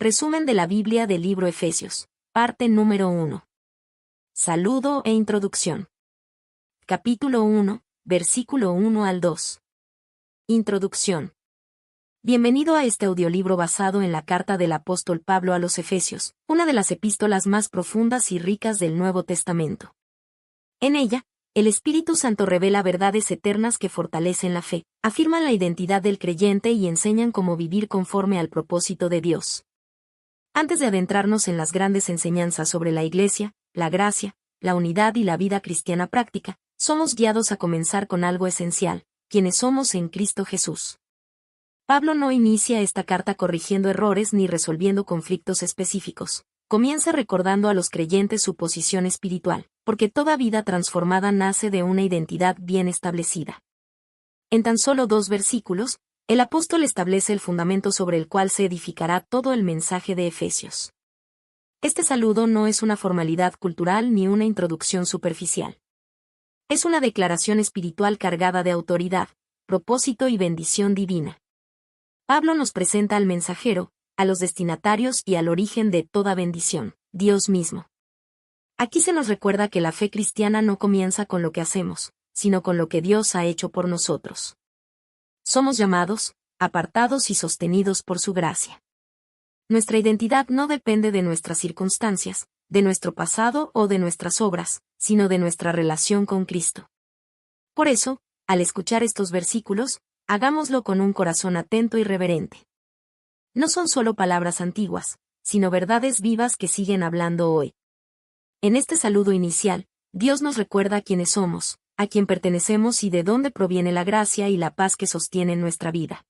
Resumen de la Biblia del libro Efesios, parte número 1. Saludo e introducción. Capítulo 1, versículo 1 al 2. Introducción. Bienvenido a este audiolibro basado en la carta del apóstol Pablo a los Efesios, una de las epístolas más profundas y ricas del Nuevo Testamento. En ella, el Espíritu Santo revela verdades eternas que fortalecen la fe, afirman la identidad del creyente y enseñan cómo vivir conforme al propósito de Dios. Antes de adentrarnos en las grandes enseñanzas sobre la Iglesia, la gracia, la unidad y la vida cristiana práctica, somos guiados a comenzar con algo esencial: quienes somos en Cristo Jesús. Pablo no inicia esta carta corrigiendo errores ni resolviendo conflictos específicos. Comienza recordando a los creyentes su posición espiritual, porque toda vida transformada nace de una identidad bien establecida. En tan solo 2 versículos, el apóstol establece el fundamento sobre el cual se edificará todo el mensaje de Efesios. Este saludo no es una formalidad cultural ni una introducción superficial. Es una declaración espiritual cargada de autoridad, propósito y bendición divina. Pablo nos presenta al mensajero, a los destinatarios y al origen de toda bendición, Dios mismo. Aquí se nos recuerda que la fe cristiana no comienza con lo que hacemos, sino con lo que Dios ha hecho por nosotros. Somos llamados, apartados y sostenidos por su gracia. Nuestra identidad no depende de nuestras circunstancias, de nuestro pasado o de nuestras obras, sino de nuestra relación con Cristo. Por eso, al escuchar estos versículos, hagámoslo con un corazón atento y reverente. No son solo palabras antiguas, sino verdades vivas que siguen hablando hoy. En este saludo inicial, Dios nos recuerda quiénes somos, a quién pertenecemos y de dónde proviene la gracia y la paz que sostienen nuestra vida.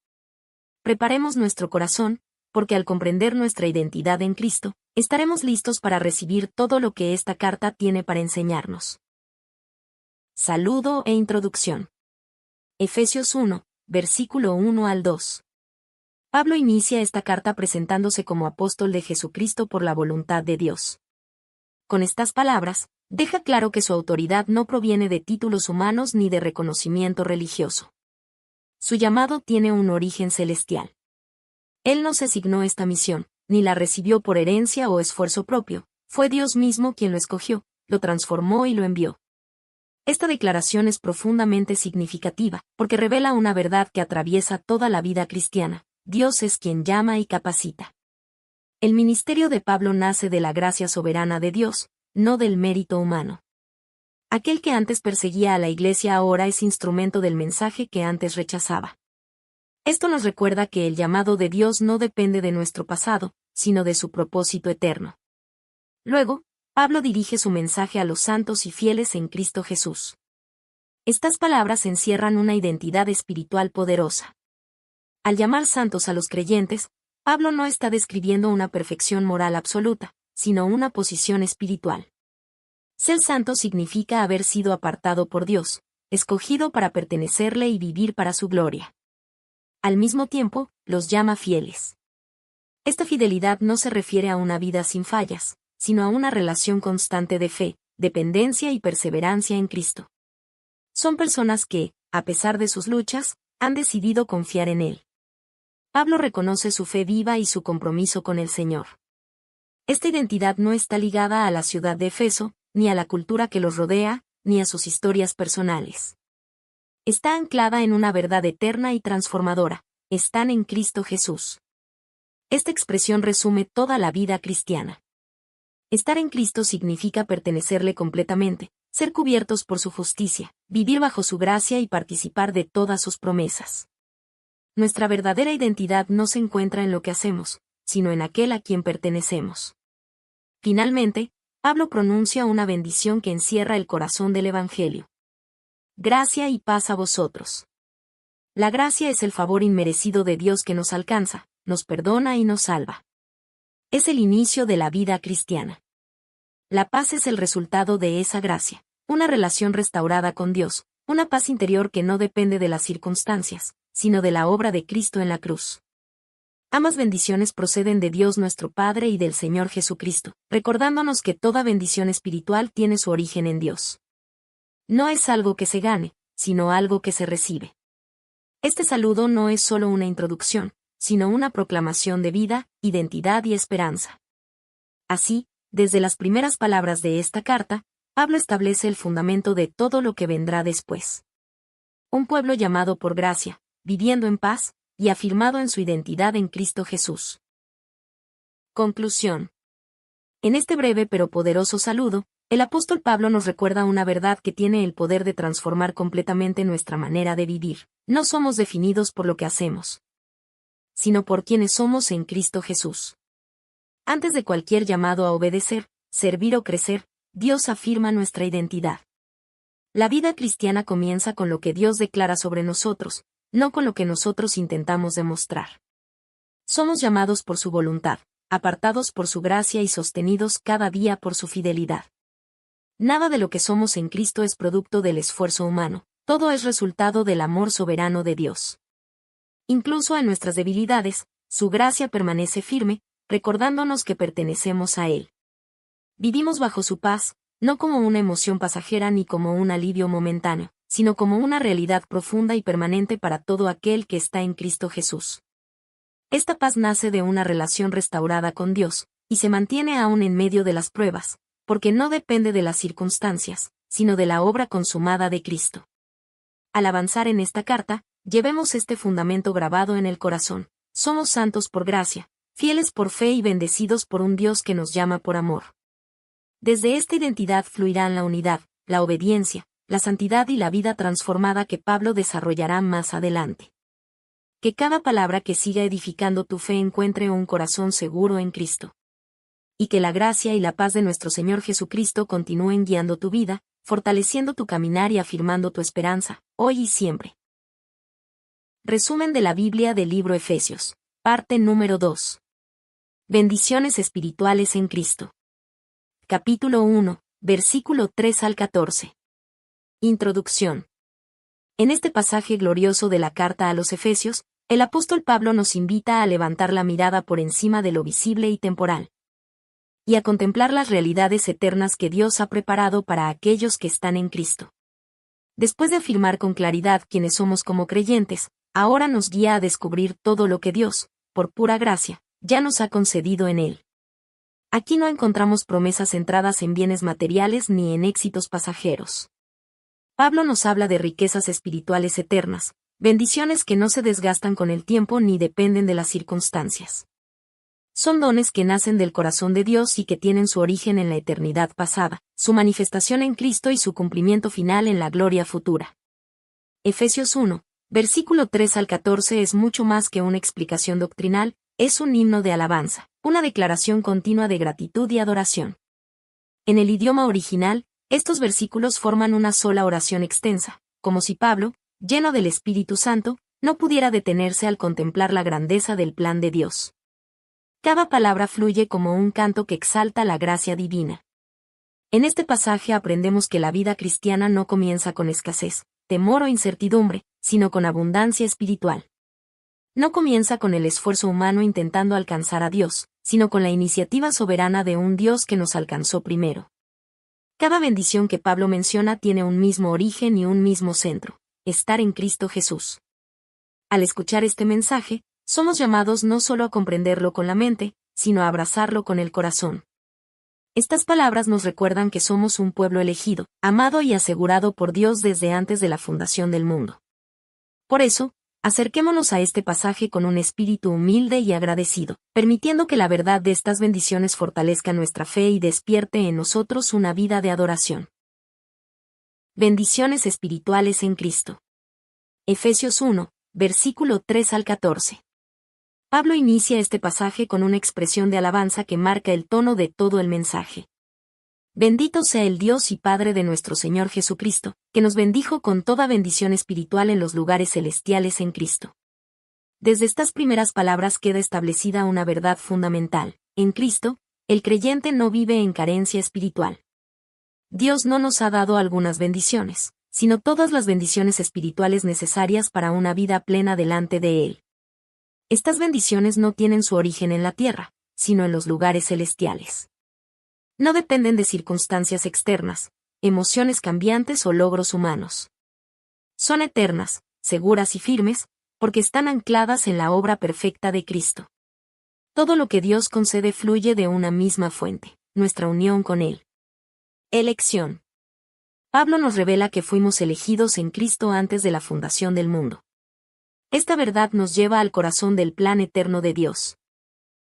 Preparemos nuestro corazón, porque al comprender nuestra identidad en Cristo, estaremos listos para recibir todo lo que esta carta tiene para enseñarnos. Saludo e introducción. Efesios 1, versículo 1 al 2. Pablo inicia esta carta presentándose como apóstol de Jesucristo por la voluntad de Dios. Con estas palabras, deja claro que su autoridad no proviene de títulos humanos ni de reconocimiento religioso. Su llamado tiene un origen celestial. Él no se asignó esta misión, ni la recibió por herencia o esfuerzo propio, fue Dios mismo quien lo escogió, lo transformó y lo envió. Esta declaración es profundamente significativa, porque revela una verdad que atraviesa toda la vida cristiana: Dios es quien llama y capacita. El ministerio de Pablo nace de la gracia soberana de Dios, no del mérito humano. Aquel que antes perseguía a la Iglesia ahora es instrumento del mensaje que antes rechazaba. Esto nos recuerda que el llamado de Dios no depende de nuestro pasado, sino de su propósito eterno. Luego, Pablo dirige su mensaje a los santos y fieles en Cristo Jesús. Estas palabras encierran una identidad espiritual poderosa. Al llamar santos a los creyentes, Pablo no está describiendo una perfección moral absoluta, sino una posición espiritual. Ser santo significa haber sido apartado por Dios, escogido para pertenecerle y vivir para su gloria. Al mismo tiempo, los llama fieles. Esta fidelidad no se refiere a una vida sin fallas, sino a una relación constante de fe, dependencia y perseverancia en Cristo. Son personas que, a pesar de sus luchas, han decidido confiar en Él. Pablo reconoce su fe viva y su compromiso con el Señor. Esta identidad no está ligada a la ciudad de Efeso, ni a la cultura que los rodea, ni a sus historias personales. Está anclada en una verdad eterna y transformadora: están en Cristo Jesús. Esta expresión resume toda la vida cristiana. Estar en Cristo significa pertenecerle completamente, ser cubiertos por su justicia, vivir bajo su gracia y participar de todas sus promesas. Nuestra verdadera identidad no se encuentra en lo que hacemos, sino en aquel a quien pertenecemos. Finalmente, Pablo pronuncia una bendición que encierra el corazón del Evangelio. Gracia y paz a vosotros. La gracia es el favor inmerecido de Dios que nos alcanza, nos perdona y nos salva. Es el inicio de la vida cristiana. La paz es el resultado de esa gracia, una relación restaurada con Dios, una paz interior que no depende de las circunstancias, sino de la obra de Cristo en la cruz. Ambas bendiciones proceden de Dios nuestro Padre y del Señor Jesucristo, recordándonos que toda bendición espiritual tiene su origen en Dios. No es algo que se gane, sino algo que se recibe. Este saludo no es solo una introducción, sino una proclamación de vida, identidad y esperanza. Así, desde las primeras palabras de esta carta, Pablo establece el fundamento de todo lo que vendrá después. Un pueblo llamado por gracia, viviendo en paz, y afirmado en su identidad en Cristo Jesús. Conclusión. En este breve pero poderoso saludo, el apóstol Pablo nos recuerda una verdad que tiene el poder de transformar completamente nuestra manera de vivir. No somos definidos por lo que hacemos, sino por quienes somos en Cristo Jesús. Antes de cualquier llamado a obedecer, servir o crecer, Dios afirma nuestra identidad. La vida cristiana comienza con lo que Dios declara sobre nosotros, no con lo que nosotros intentamos demostrar. Somos llamados por su voluntad, apartados por su gracia y sostenidos cada día por su fidelidad. Nada de lo que somos en Cristo es producto del esfuerzo humano, todo es resultado del amor soberano de Dios. Incluso en nuestras debilidades, su gracia permanece firme, recordándonos que pertenecemos a Él. Vivimos bajo su paz, no como una emoción pasajera ni como un alivio momentáneo, sino como una realidad profunda y permanente para todo aquel que está en Cristo Jesús. Esta paz nace de una relación restaurada con Dios, y se mantiene aún en medio de las pruebas, porque no depende de las circunstancias, sino de la obra consumada de Cristo. Al avanzar en esta carta, llevemos este fundamento grabado en el corazón: somos santos por gracia, fieles por fe y bendecidos por un Dios que nos llama por amor. Desde esta identidad fluirán la unidad, la obediencia, la santidad y la vida transformada que Pablo desarrollará más adelante. Que cada palabra que siga edificando tu fe encuentre un corazón seguro en Cristo. Y que la gracia y la paz de nuestro Señor Jesucristo continúen guiando tu vida, fortaleciendo tu caminar y afirmando tu esperanza, hoy y siempre. Resumen de la Biblia del libro Efesios. Parte número 2. Bendiciones espirituales en Cristo. Capítulo 1, versículo 3 al 14. Introducción. En este pasaje glorioso de la carta a los Efesios, el apóstol Pablo nos invita a levantar la mirada por encima de lo visible y temporal, y a contemplar las realidades eternas que Dios ha preparado para aquellos que están en Cristo. Después de afirmar con claridad quiénes somos como creyentes, ahora nos guía a descubrir todo lo que Dios, por pura gracia, ya nos ha concedido en Él. Aquí no encontramos promesas centradas en bienes materiales ni en éxitos pasajeros. Pablo nos habla de riquezas espirituales eternas, bendiciones que no se desgastan con el tiempo ni dependen de las circunstancias. Son dones que nacen del corazón de Dios y que tienen su origen en la eternidad pasada, su manifestación en Cristo y su cumplimiento final en la gloria futura. Efesios 1, versículo 3 al 14 es mucho más que una explicación doctrinal, es un himno de alabanza, una declaración continua de gratitud y adoración. En el idioma original, estos versículos forman una sola oración extensa, como si Pablo, lleno del Espíritu Santo, no pudiera detenerse al contemplar la grandeza del plan de Dios. Cada palabra fluye como un canto que exalta la gracia divina. En este pasaje aprendemos que la vida cristiana no comienza con escasez, temor o incertidumbre, sino con abundancia espiritual. No comienza con el esfuerzo humano intentando alcanzar a Dios, sino con la iniciativa soberana de un Dios que nos alcanzó primero. Cada bendición que Pablo menciona tiene un mismo origen y un mismo centro: estar en Cristo Jesús. Al escuchar este mensaje, somos llamados no solo a comprenderlo con la mente, sino a abrazarlo con el corazón. Estas palabras nos recuerdan que somos un pueblo elegido, amado y asegurado por Dios desde antes de la fundación del mundo. Por eso, acerquémonos a este pasaje con un espíritu humilde y agradecido, permitiendo que la verdad de estas bendiciones fortalezca nuestra fe y despierte en nosotros una vida de adoración. Bendiciones espirituales en Cristo. Efesios 1, versículo 3 al 14. Pablo inicia este pasaje con una expresión de alabanza que marca el tono de todo el mensaje. Bendito sea el Dios y Padre de nuestro Señor Jesucristo, que nos bendijo con toda bendición espiritual en los lugares celestiales en Cristo. Desde estas primeras palabras queda establecida una verdad fundamental: en Cristo, el creyente no vive en carencia espiritual. Dios no nos ha dado algunas bendiciones, sino todas las bendiciones espirituales necesarias para una vida plena delante de Él. Estas bendiciones no tienen su origen en la tierra, sino en los lugares celestiales. No dependen de circunstancias externas, emociones cambiantes o logros humanos. Son eternas, seguras y firmes, porque están ancladas en la obra perfecta de Cristo. Todo lo que Dios concede fluye de una misma fuente, nuestra unión con Él. Elección. Pablo nos revela que fuimos elegidos en Cristo antes de la fundación del mundo. Esta verdad nos lleva al corazón del plan eterno de Dios.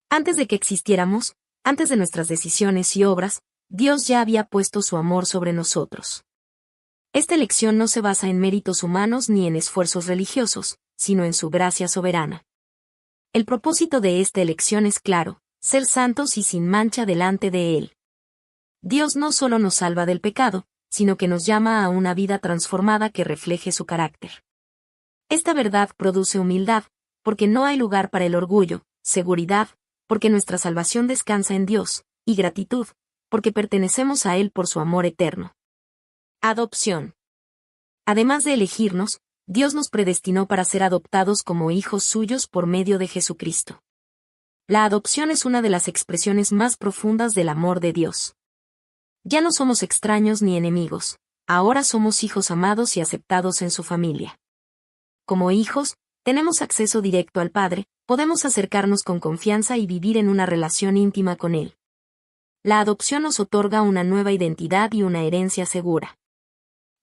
Antes de que existiéramos, antes de nuestras decisiones y obras, Dios ya había puesto su amor sobre nosotros. Esta elección no se basa en méritos humanos ni en esfuerzos religiosos, sino en su gracia soberana. El propósito de esta elección es claro: ser santos y sin mancha delante de Él. Dios no solo nos salva del pecado, sino que nos llama a una vida transformada que refleje su carácter. Esta verdad produce humildad, porque no hay lugar para el orgullo; seguridad, porque nuestra salvación descansa en Dios; y gratitud, porque pertenecemos a Él por su amor eterno. Adopción. Además de elegirnos, Dios nos predestinó para ser adoptados como hijos suyos por medio de Jesucristo. La adopción es una de las expresiones más profundas del amor de Dios. Ya no somos extraños ni enemigos, ahora somos hijos amados y aceptados en su familia. Como hijos, tenemos acceso directo al Padre, podemos acercarnos con confianza y vivir en una relación íntima con Él. La adopción nos otorga una nueva identidad y una herencia segura.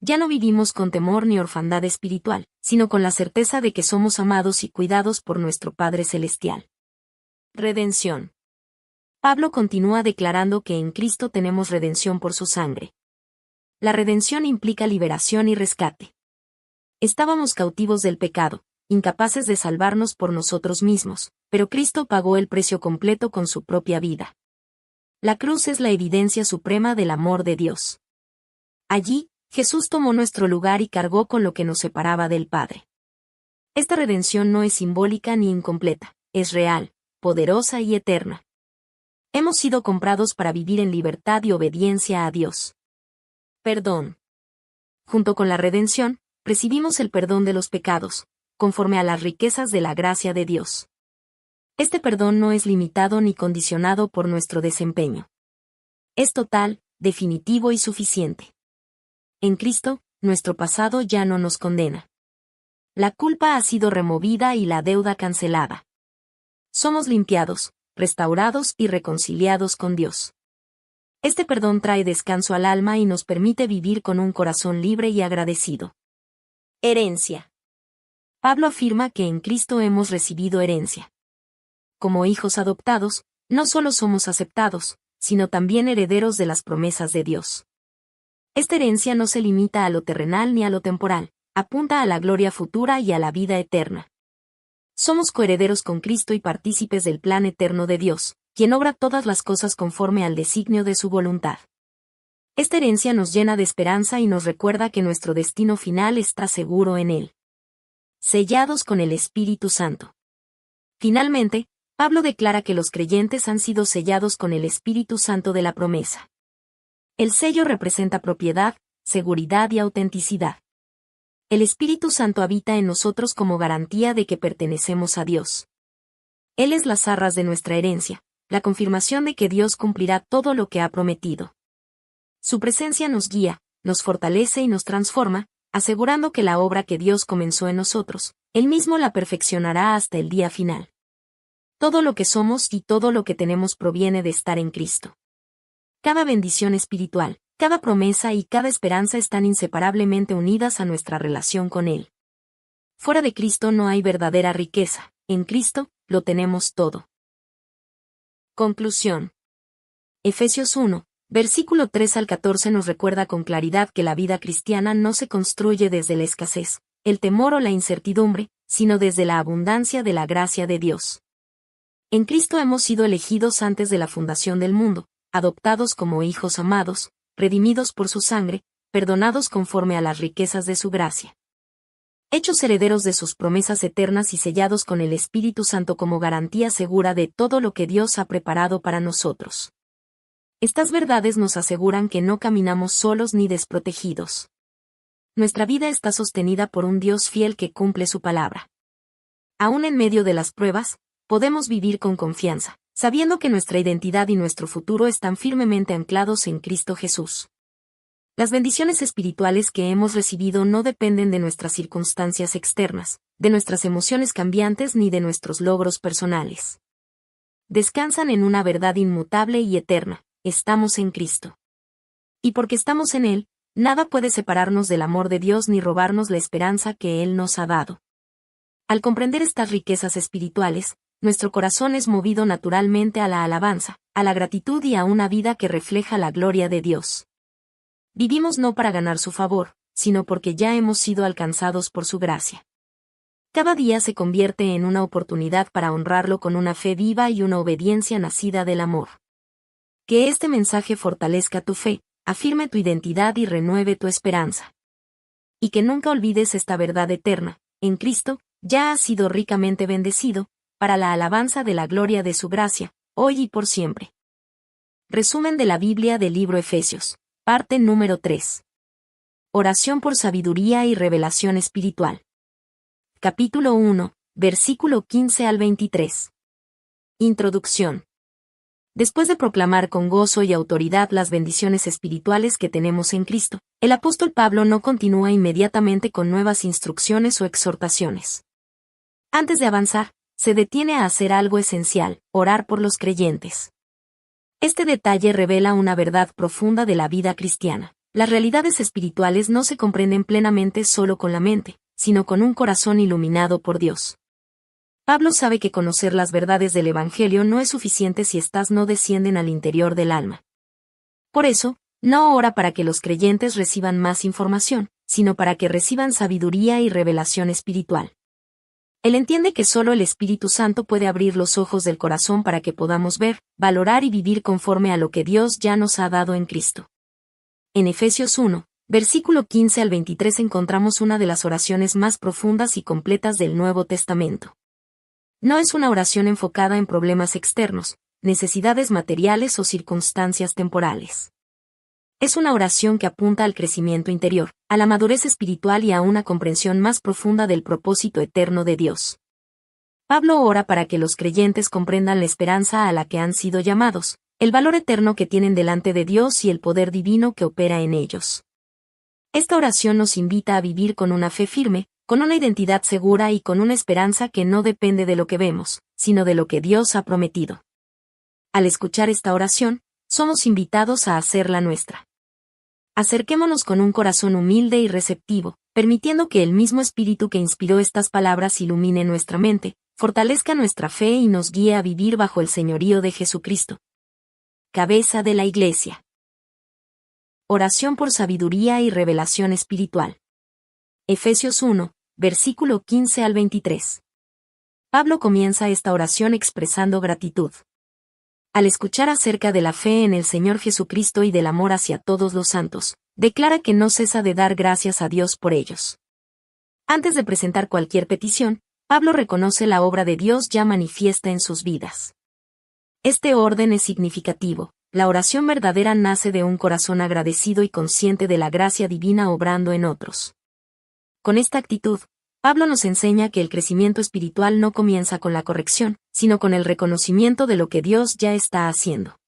Ya no vivimos con temor ni orfandad espiritual, sino con la certeza de que somos amados y cuidados por nuestro Padre Celestial. Redención. Pablo continúa declarando que en Cristo tenemos redención por su sangre. La redención implica liberación y rescate. Estábamos cautivos del pecado, incapaces de salvarnos por nosotros mismos, pero Cristo pagó el precio completo con su propia vida. La cruz es la evidencia suprema del amor de Dios. Allí, Jesús tomó nuestro lugar y cargó con lo que nos separaba del Padre. Esta redención no es simbólica ni incompleta, es real, poderosa y eterna. Hemos sido comprados para vivir en libertad y obediencia a Dios. Perdón. Junto con la redención, recibimos el perdón de los pecados, conforme a las riquezas de la gracia de Dios. Este perdón no es limitado ni condicionado por nuestro desempeño. Es total, definitivo y suficiente. En Cristo, nuestro pasado ya no nos condena. La culpa ha sido removida y la deuda cancelada. Somos limpiados, restaurados y reconciliados con Dios. Este perdón trae descanso al alma y nos permite vivir con un corazón libre y agradecido. Herencia. Pablo afirma que en Cristo hemos recibido herencia. Como hijos adoptados, no solo somos aceptados, sino también herederos de las promesas de Dios. Esta herencia no se limita a lo terrenal ni a lo temporal, apunta a la gloria futura y a la vida eterna. Somos coherederos con Cristo y partícipes del plan eterno de Dios, quien obra todas las cosas conforme al designio de su voluntad. Esta herencia nos llena de esperanza y nos recuerda que nuestro destino final está seguro en Él. Sellados con el Espíritu Santo. Finalmente, Pablo declara que los creyentes han sido sellados con el Espíritu Santo de la promesa. El sello representa propiedad, seguridad y autenticidad. El Espíritu Santo habita en nosotros como garantía de que pertenecemos a Dios. Él es las arras de nuestra herencia, la confirmación de que Dios cumplirá todo lo que ha prometido. Su presencia nos guía, nos fortalece y nos transforma, asegurando que la obra que Dios comenzó en nosotros, Él mismo la perfeccionará hasta el día final. Todo lo que somos y todo lo que tenemos proviene de estar en Cristo. Cada bendición espiritual, cada promesa y cada esperanza están inseparablemente unidas a nuestra relación con Él. Fuera de Cristo no hay verdadera riqueza, en Cristo, lo tenemos todo. Conclusión. Efesios 1, versículo 3 al 14 nos recuerda con claridad que la vida cristiana no se construye desde la escasez, el temor o la incertidumbre, sino desde la abundancia de la gracia de Dios. En Cristo hemos sido elegidos antes de la fundación del mundo, adoptados como hijos amados, redimidos por su sangre, perdonados conforme a las riquezas de su gracia. Hechos herederos de sus promesas eternas y sellados con el Espíritu Santo como garantía segura de todo lo que Dios ha preparado para nosotros. Estas verdades nos aseguran que no caminamos solos ni desprotegidos. Nuestra vida está sostenida por un Dios fiel que cumple su palabra. Aún en medio de las pruebas, podemos vivir con confianza, sabiendo que nuestra identidad y nuestro futuro están firmemente anclados en Cristo Jesús. Las bendiciones espirituales que hemos recibido no dependen de nuestras circunstancias externas, de nuestras emociones cambiantes ni de nuestros logros personales. Descansan en una verdad inmutable y eterna: estamos en Cristo. Y porque estamos en Él, nada puede separarnos del amor de Dios ni robarnos la esperanza que Él nos ha dado. Al comprender estas riquezas espirituales, nuestro corazón es movido naturalmente a la alabanza, a la gratitud y a una vida que refleja la gloria de Dios. Vivimos no para ganar su favor, sino porque ya hemos sido alcanzados por su gracia. Cada día se convierte en una oportunidad para honrarlo con una fe viva y una obediencia nacida del amor. Que este mensaje fortalezca tu fe, afirme tu identidad y renueve tu esperanza. Y que nunca olvides esta verdad eterna: en Cristo, ya has sido ricamente bendecido, para la alabanza de la gloria de su gracia, hoy y por siempre. Resumen de la Biblia del libro Efesios. Parte número 3. Oración por sabiduría y revelación espiritual. Capítulo 1, versículo 15 al 23. Introducción. Después de proclamar con gozo y autoridad las bendiciones espirituales que tenemos en Cristo, el apóstol Pablo no continúa inmediatamente con nuevas instrucciones o exhortaciones. Antes de avanzar, se detiene a hacer algo esencial: orar por los creyentes. Este detalle revela una verdad profunda de la vida cristiana: las realidades espirituales no se comprenden plenamente solo con la mente, sino con un corazón iluminado por Dios. Pablo sabe que conocer las verdades del Evangelio no es suficiente si éstas no descienden al interior del alma. Por eso, no ora para que los creyentes reciban más información, sino para que reciban sabiduría y revelación espiritual. Él entiende que solo el Espíritu Santo puede abrir los ojos del corazón para que podamos ver, valorar y vivir conforme a lo que Dios ya nos ha dado en Cristo. En Efesios 1, versículo 15 al 23 encontramos una de las oraciones más profundas y completas del Nuevo Testamento. No es una oración enfocada en problemas externos, necesidades materiales o circunstancias temporales. Es una oración que apunta al crecimiento interior, a la madurez espiritual y a una comprensión más profunda del propósito eterno de Dios. Pablo ora para que los creyentes comprendan la esperanza a la que han sido llamados, el valor eterno que tienen delante de Dios y el poder divino que opera en ellos. Esta oración nos invita a vivir con una fe firme, con una identidad segura y con una esperanza que no depende de lo que vemos, sino de lo que Dios ha prometido. Al escuchar esta oración, somos invitados a hacerla nuestra. Acerquémonos con un corazón humilde y receptivo, permitiendo que el mismo Espíritu que inspiró estas palabras ilumine nuestra mente, fortalezca nuestra fe y nos guíe a vivir bajo el señorío de Jesucristo, cabeza de la Iglesia. Oración por sabiduría y revelación espiritual. Efesios 1, versículo 15 al 23. Pablo comienza esta oración expresando gratitud. Al escuchar acerca de la fe en el Señor Jesucristo y del amor hacia todos los santos, declara que no cesa de dar gracias a Dios por ellos. Antes de presentar cualquier petición, Pablo reconoce la obra de Dios ya manifiesta en sus vidas. Este orden es significativo: la oración verdadera nace de un corazón agradecido y consciente de la gracia divina obrando en otros. Con esta actitud, Pablo nos enseña que el crecimiento espiritual no comienza con la corrección, sino con el reconocimiento de lo que Dios ya está haciendo.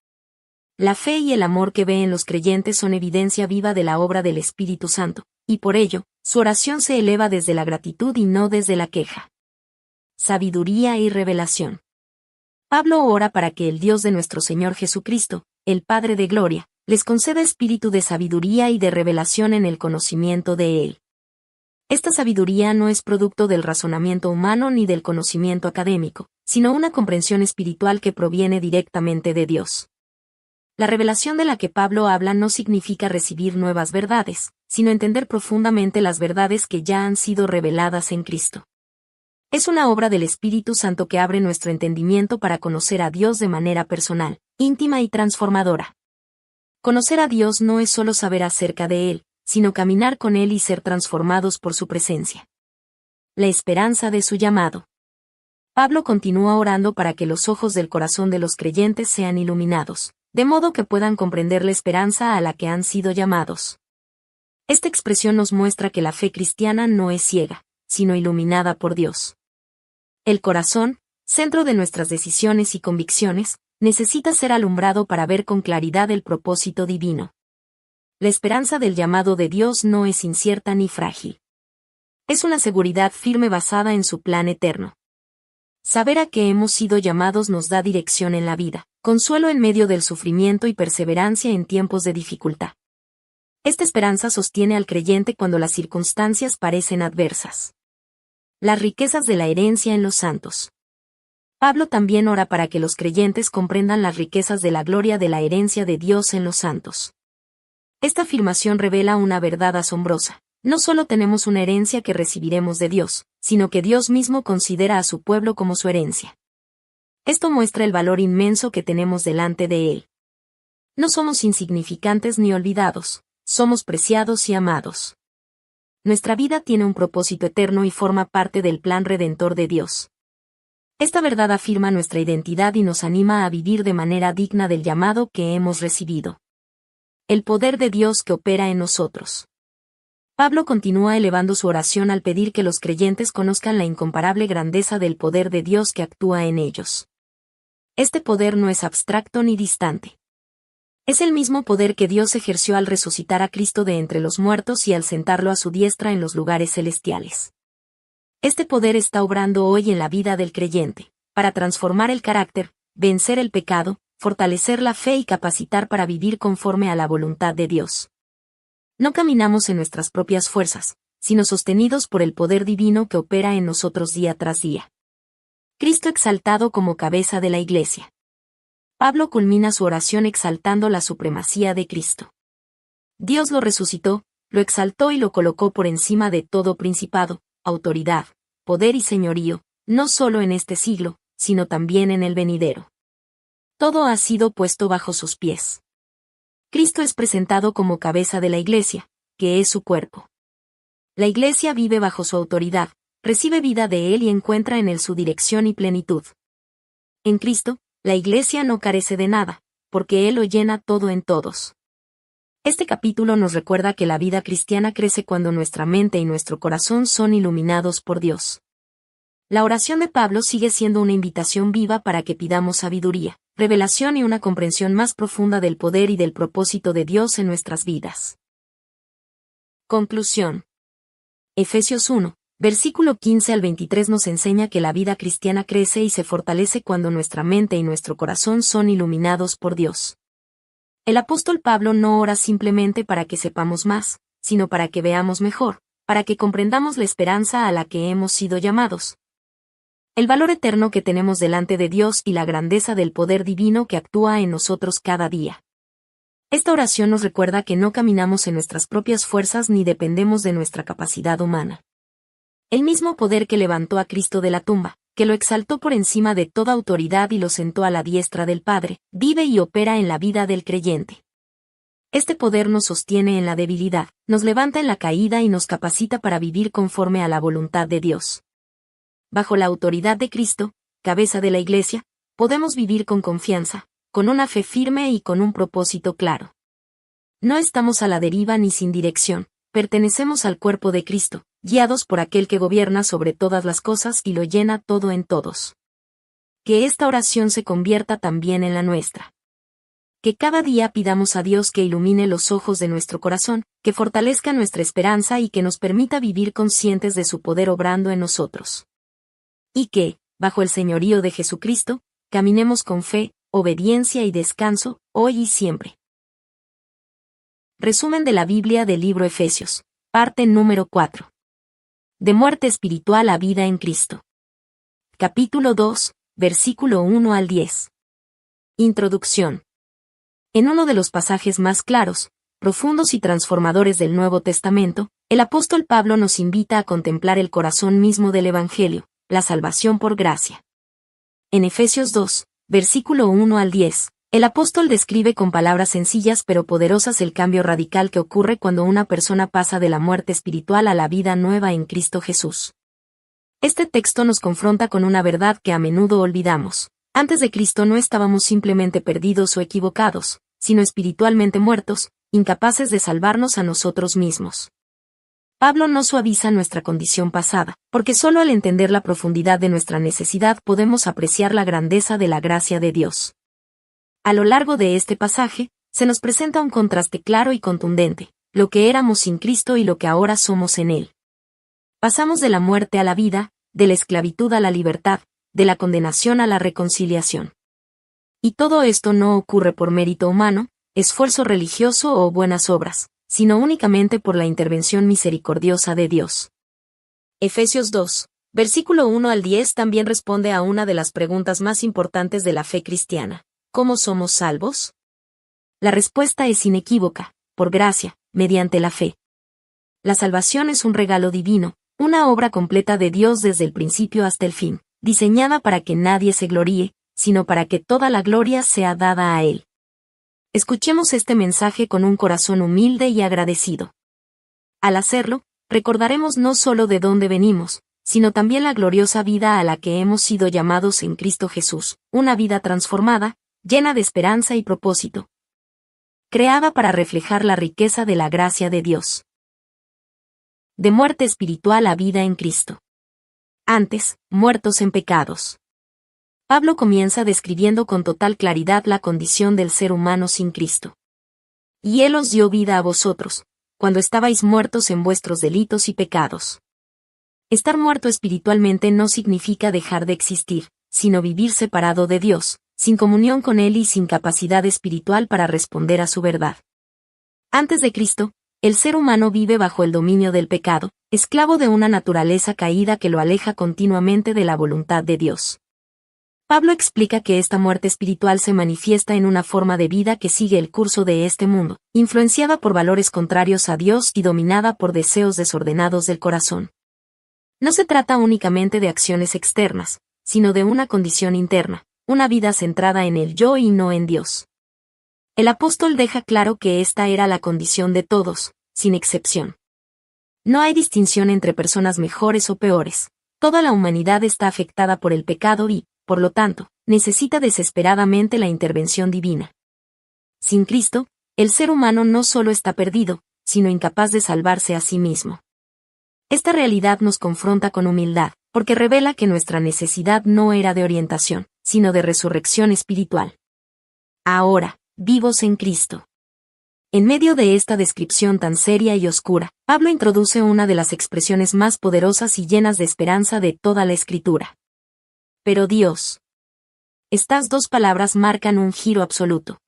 La fe y el amor que ve en los creyentes son evidencia viva de la obra del Espíritu Santo, y por ello, su oración se eleva desde la gratitud y no desde la queja. Sabiduría y revelación. Pablo ora para que el Dios de nuestro Señor Jesucristo, el Padre de Gloria, les conceda espíritu de sabiduría y de revelación en el conocimiento de Él. Esta sabiduría no es producto del razonamiento humano ni del conocimiento académico, sino una comprensión espiritual que proviene directamente de Dios. La revelación de la que Pablo habla no significa recibir nuevas verdades, sino entender profundamente las verdades que ya han sido reveladas en Cristo. Es una obra del Espíritu Santo que abre nuestro entendimiento para conocer a Dios de manera personal, íntima y transformadora. Conocer a Dios no es solo saber acerca de Él, sino caminar con Él y ser transformados por su presencia. La esperanza de su llamado. Pablo continúa orando para que los ojos del corazón de los creyentes sean iluminados, de modo que puedan comprender la esperanza a la que han sido llamados. Esta expresión nos muestra que la fe cristiana no es ciega, sino iluminada por Dios. El corazón, centro de nuestras decisiones y convicciones, necesita ser alumbrado para ver con claridad el propósito divino. La esperanza del llamado de Dios no es incierta ni frágil. Es una seguridad firme basada en su plan eterno. Saber a qué hemos sido llamados nos da dirección en la vida, consuelo en medio del sufrimiento y perseverancia en tiempos de dificultad. Esta esperanza sostiene al creyente cuando las circunstancias parecen adversas. Las riquezas de la herencia en los santos. Pablo también ora para que los creyentes comprendan las riquezas de la gloria de la herencia de Dios en los santos. Esta afirmación revela una verdad asombrosa. No solo tenemos una herencia que recibiremos de Dios, sino que Dios mismo considera a su pueblo como su herencia. Esto muestra el valor inmenso que tenemos delante de Él. No somos insignificantes ni olvidados, somos preciados y amados. Nuestra vida tiene un propósito eterno y forma parte del plan redentor de Dios. Esta verdad afirma nuestra identidad y nos anima a vivir de manera digna del llamado que hemos recibido. El poder de Dios que opera en nosotros. Pablo continúa elevando su oración al pedir que los creyentes conozcan la incomparable grandeza del poder de Dios que actúa en ellos. Este poder no es abstracto ni distante. Es el mismo poder que Dios ejerció al resucitar a Cristo de entre los muertos y al sentarlo a su diestra en los lugares celestiales. Este poder está obrando hoy en la vida del creyente, para transformar el carácter, vencer el pecado, fortalecer la fe y capacitar para vivir conforme a la voluntad de Dios. No caminamos en nuestras propias fuerzas, sino sostenidos por el poder divino que opera en nosotros día tras día. Cristo exaltado como cabeza de la Iglesia. Pablo culmina su oración exaltando la supremacía de Cristo. Dios lo resucitó, lo exaltó y lo colocó por encima de todo principado, autoridad, poder y señorío, no solo en este siglo, sino también en el venidero. Todo ha sido puesto bajo sus pies. Cristo es presentado como cabeza de la Iglesia, que es su cuerpo. La Iglesia vive bajo su autoridad, recibe vida de Él y encuentra en Él su dirección y plenitud. En Cristo, la Iglesia no carece de nada, porque Él lo llena todo en todos. Este capítulo nos recuerda que la vida cristiana crece cuando nuestra mente y nuestro corazón son iluminados por Dios. La oración de Pablo sigue siendo una invitación viva para que pidamos sabiduría, revelación y una comprensión más profunda del poder y del propósito de Dios en nuestras vidas. Conclusión. Efesios 1, versículo 15 al 23 nos enseña que la vida cristiana crece y se fortalece cuando nuestra mente y nuestro corazón son iluminados por Dios. El apóstol Pablo no ora simplemente para que sepamos más, sino para que veamos mejor, para que comprendamos la esperanza a la que hemos sido llamados. El valor eterno que tenemos delante de Dios y la grandeza del poder divino que actúa en nosotros cada día. Esta oración nos recuerda que no caminamos en nuestras propias fuerzas ni dependemos de nuestra capacidad humana. El mismo poder que levantó a Cristo de la tumba, que lo exaltó por encima de toda autoridad y lo sentó a la diestra del Padre, vive y opera en la vida del creyente. Este poder nos sostiene en la debilidad, nos levanta en la caída y nos capacita para vivir conforme a la voluntad de Dios. Bajo la autoridad de Cristo, cabeza de la Iglesia, podemos vivir con confianza, con una fe firme y con un propósito claro. No estamos a la deriva ni sin dirección, pertenecemos al cuerpo de Cristo, guiados por aquel que gobierna sobre todas las cosas y lo llena todo en todos. Que esta oración se convierta también en la nuestra. Que cada día pidamos a Dios que ilumine los ojos de nuestro corazón, que fortalezca nuestra esperanza y que nos permita vivir conscientes de su poder obrando en nosotros. Y que, bajo el señorío de Jesucristo, caminemos con fe, obediencia y descanso, hoy y siempre. Resumen de la Biblia del libro Efesios, parte número 4. De muerte espiritual a vida en Cristo. Capítulo 2, versículo 1 al 10. Introducción. En uno de los pasajes más claros, profundos y transformadores del Nuevo Testamento, el apóstol Pablo nos invita a contemplar el corazón mismo del Evangelio, la salvación por gracia. En Efesios 2, versículo 1 al 10, el apóstol describe con palabras sencillas pero poderosas el cambio radical que ocurre cuando una persona pasa de la muerte espiritual a la vida nueva en Cristo Jesús. Este texto nos confronta con una verdad que a menudo olvidamos. Antes de Cristo no estábamos simplemente perdidos o equivocados, sino espiritualmente muertos, incapaces de salvarnos a nosotros mismos. Pablo no suaviza nuestra condición pasada, porque solo al entender la profundidad de nuestra necesidad podemos apreciar la grandeza de la gracia de Dios. A lo largo de este pasaje, Se nos presenta un contraste claro y contundente, lo que éramos sin Cristo y lo que ahora somos en Él. Pasamos de la muerte a la vida, de la esclavitud a la libertad, de la condenación a la reconciliación. Y todo esto no ocurre por mérito humano, esfuerzo religioso o buenas obras, sino únicamente por la intervención misericordiosa de Dios. Efesios 2, versículo 1 al 10 también responde a una de las preguntas más importantes de la fe cristiana. ¿Cómo somos salvos? La respuesta es inequívoca, por gracia, mediante la fe. La salvación es un regalo divino, una obra completa de Dios desde el principio hasta el fin, diseñada para que nadie se gloríe, sino para que toda la gloria sea dada a Él. Escuchemos este mensaje con un corazón humilde y agradecido. Al hacerlo, recordaremos no solo de dónde venimos, sino también la gloriosa vida a la que hemos sido llamados en Cristo Jesús, una vida transformada, llena de esperanza y propósito, creada para reflejar la riqueza de la gracia de Dios. De muerte espiritual a vida en Cristo. Antes, muertos en pecados. Pablo comienza describiendo con total claridad la condición del ser humano sin Cristo. Y Él os dio vida a vosotros, cuando estabais muertos en vuestros delitos y pecados. Estar muerto espiritualmente no significa dejar de existir, sino vivir separado de Dios, sin comunión con Él y sin capacidad espiritual para responder a su verdad. Antes de Cristo, el ser humano vive bajo el dominio del pecado, esclavo de una naturaleza caída que lo aleja continuamente de la voluntad de Dios. Pablo explica que esta muerte espiritual se manifiesta en una forma de vida que sigue el curso de este mundo, influenciada por valores contrarios a Dios y dominada por deseos desordenados del corazón. No se trata únicamente de acciones externas, sino de una condición interna, una vida centrada en el yo y no en Dios. El apóstol deja claro que esta era la condición de todos, sin excepción. No hay distinción entre personas mejores o peores. Toda la humanidad está afectada por el pecado y, por lo tanto, necesita desesperadamente la intervención divina. Sin Cristo, el ser humano no solo está perdido, sino incapaz de salvarse a sí mismo. Esta realidad nos confronta con humildad, porque revela que nuestra necesidad no era de orientación, sino de resurrección espiritual. Ahora, vivos en Cristo. En medio de esta descripción tan seria y oscura, Pablo introduce una de las expresiones más poderosas y llenas de esperanza de toda la Escritura. Pero Dios. Estas dos palabras marcan un giro absoluto.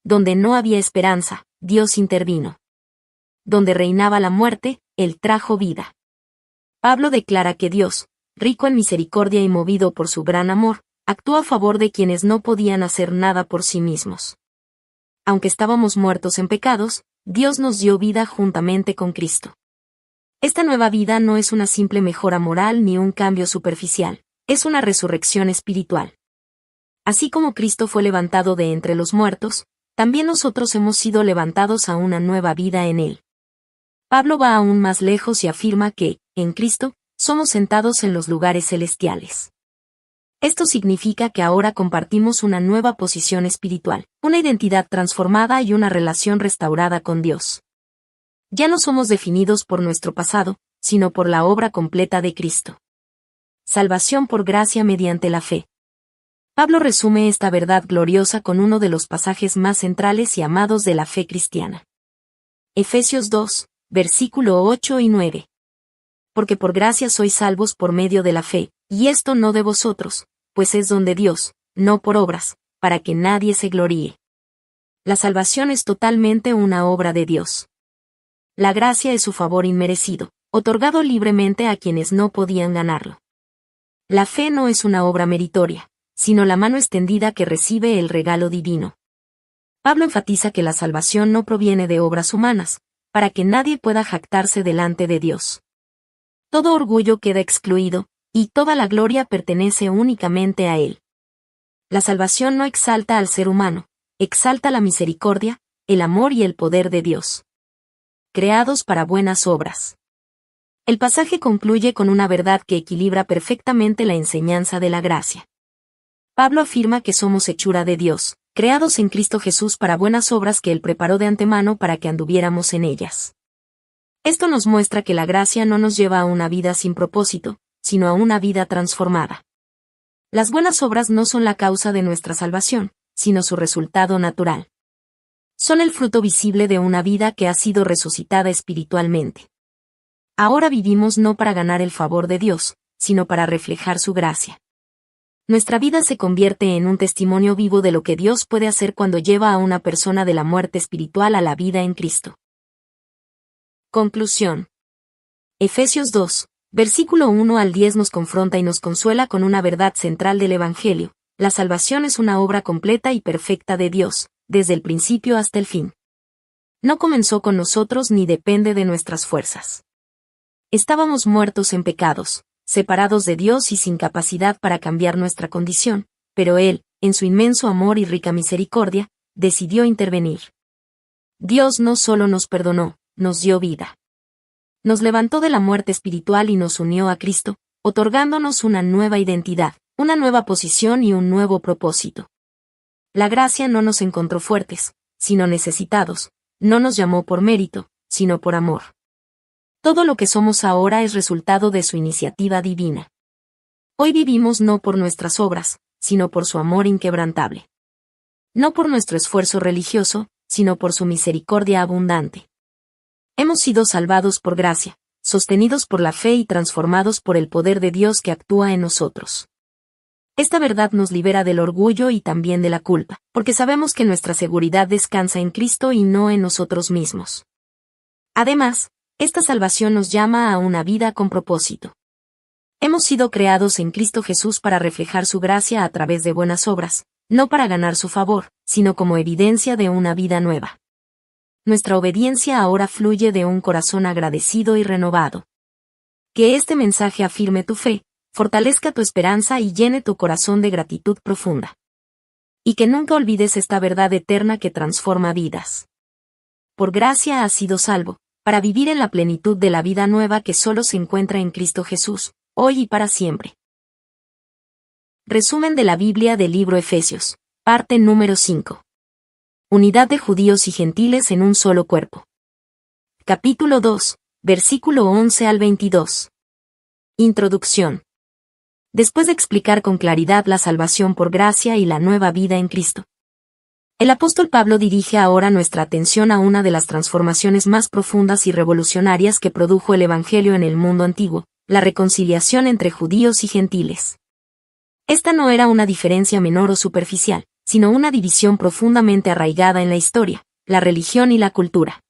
Donde no había esperanza, Dios intervino. Donde reinaba la muerte, Él trajo vida. Pablo declara que Dios, rico en misericordia y movido por su gran amor, actuó a favor de quienes no podían hacer nada por sí mismos. Aunque estábamos muertos en pecados, Dios nos dio vida juntamente con Cristo. Esta nueva vida no es una simple mejora moral ni un cambio superficial, es una resurrección espiritual. Así como Cristo fue levantado de entre los muertos, también nosotros hemos sido levantados a una nueva vida en Él. Pablo va aún más lejos y afirma que, en Cristo, somos sentados en los lugares celestiales. Esto significa que ahora compartimos una nueva posición espiritual, una identidad transformada y una relación restaurada con Dios. Ya no somos definidos por nuestro pasado, sino por la obra completa de Cristo. Salvación por gracia mediante la fe. Pablo resume esta verdad gloriosa con uno de los pasajes más centrales y amados de la fe cristiana. Efesios 2, versículo 8 y 9. Porque por gracia sois salvos por medio de la fe, y esto no de vosotros, pues es don de Dios, no por obras, para que nadie se gloríe. La salvación es totalmente una obra de Dios. La gracia es su favor inmerecido, otorgado libremente a quienes no podían ganarlo. La fe no es una obra meritoria, sino la mano extendida que recibe el regalo divino. Pablo enfatiza que la salvación no proviene de obras humanas, para que nadie pueda jactarse delante de Dios. Todo orgullo queda excluido, y toda la gloria pertenece únicamente a Él. La salvación no exalta al ser humano, exalta la misericordia, el amor y el poder de Dios. Creados para buenas obras. El pasaje concluye con una verdad que equilibra perfectamente la enseñanza de la gracia. Pablo afirma que somos hechura de Dios, creados en Cristo Jesús para buenas obras que Él preparó de antemano para que anduviéramos en ellas. Esto nos muestra que la gracia no nos lleva a una vida sin propósito, sino a una vida transformada. Las buenas obras no son la causa de nuestra salvación, sino su resultado natural. Son el fruto visible de una vida que ha sido resucitada espiritualmente. Ahora vivimos no para ganar el favor de Dios, sino para reflejar su gracia. Nuestra vida se convierte en un testimonio vivo de lo que Dios puede hacer cuando lleva a una persona de la muerte espiritual a la vida en Cristo. Conclusión. Efesios 2, versículo 1 al 10 nos confronta y nos consuela con una verdad central del Evangelio. La salvación es una obra completa y perfecta de Dios, desde el principio hasta el fin. No comenzó con nosotros ni depende de nuestras fuerzas. Estábamos muertos en pecados, separados de Dios y sin capacidad para cambiar nuestra condición, pero Él, en su inmenso amor y rica misericordia, decidió intervenir. Dios no solo nos perdonó, nos dio vida. Nos levantó de la muerte espiritual y nos unió a Cristo, otorgándonos una nueva identidad, una nueva posición y un nuevo propósito. La gracia no nos encontró fuertes, sino necesitados, no nos llamó por mérito, sino por amor. Todo lo que somos ahora es resultado de su iniciativa divina. Hoy vivimos no por nuestras obras, sino por su amor inquebrantable. No por nuestro esfuerzo religioso, sino por su misericordia abundante. Hemos sido salvados por gracia, sostenidos por la fe y transformados por el poder de Dios que actúa en nosotros. Esta verdad nos libera del orgullo y también de la culpa, porque sabemos que nuestra seguridad descansa en Cristo y no en nosotros mismos. Además, esta salvación nos llama a una vida con propósito. Hemos sido creados en Cristo Jesús para reflejar su gracia a través de buenas obras, no para ganar su favor, sino como evidencia de una vida nueva. Nuestra obediencia ahora fluye de un corazón agradecido y renovado. Que este mensaje afirme tu fe, fortalezca tu esperanza y llene tu corazón de gratitud profunda. Y que nunca olvides esta verdad eterna que transforma vidas. Por gracia has sido salvo, para vivir en la plenitud de la vida nueva que solo se encuentra en Cristo Jesús, hoy y para siempre. Resumen de la Biblia del libro Efesios, parte número 5. Unidad de judíos y gentiles en un solo cuerpo. Capítulo 2, versículo 11 al 22. Introducción. Después de explicar con claridad la salvación por gracia y la nueva vida en Cristo, el apóstol Pablo dirige ahora nuestra atención a una de las transformaciones más profundas y revolucionarias que produjo el Evangelio en el mundo antiguo, la reconciliación entre judíos y gentiles. Esta no era una diferencia menor o superficial, sino una división profundamente arraigada en la historia, la religión y la cultura.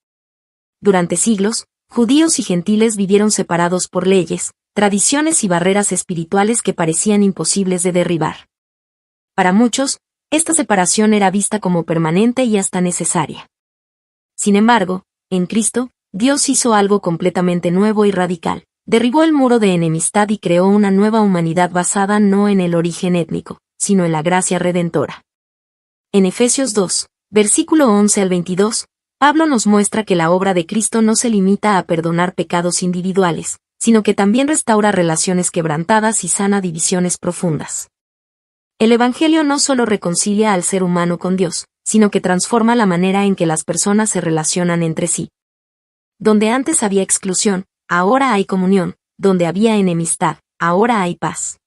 Durante siglos, judíos y gentiles vivieron separados por leyes, tradiciones y barreras espirituales que parecían imposibles de derribar. Para muchos, esta separación era vista como permanente y hasta necesaria. Sin embargo, en Cristo, Dios hizo algo completamente nuevo y radical. Derribó el muro de enemistad y creó una nueva humanidad basada no en el origen étnico, sino en la gracia redentora. En Efesios 2, versículo 11 al 22, Pablo nos muestra que la obra de Cristo no se limita a perdonar pecados individuales, sino que también restaura relaciones quebrantadas y sana divisiones profundas. El Evangelio no solo reconcilia al ser humano con Dios, sino que transforma la manera en que las personas se relacionan entre sí. Donde antes había exclusión, ahora hay comunión, donde había enemistad, ahora hay paz.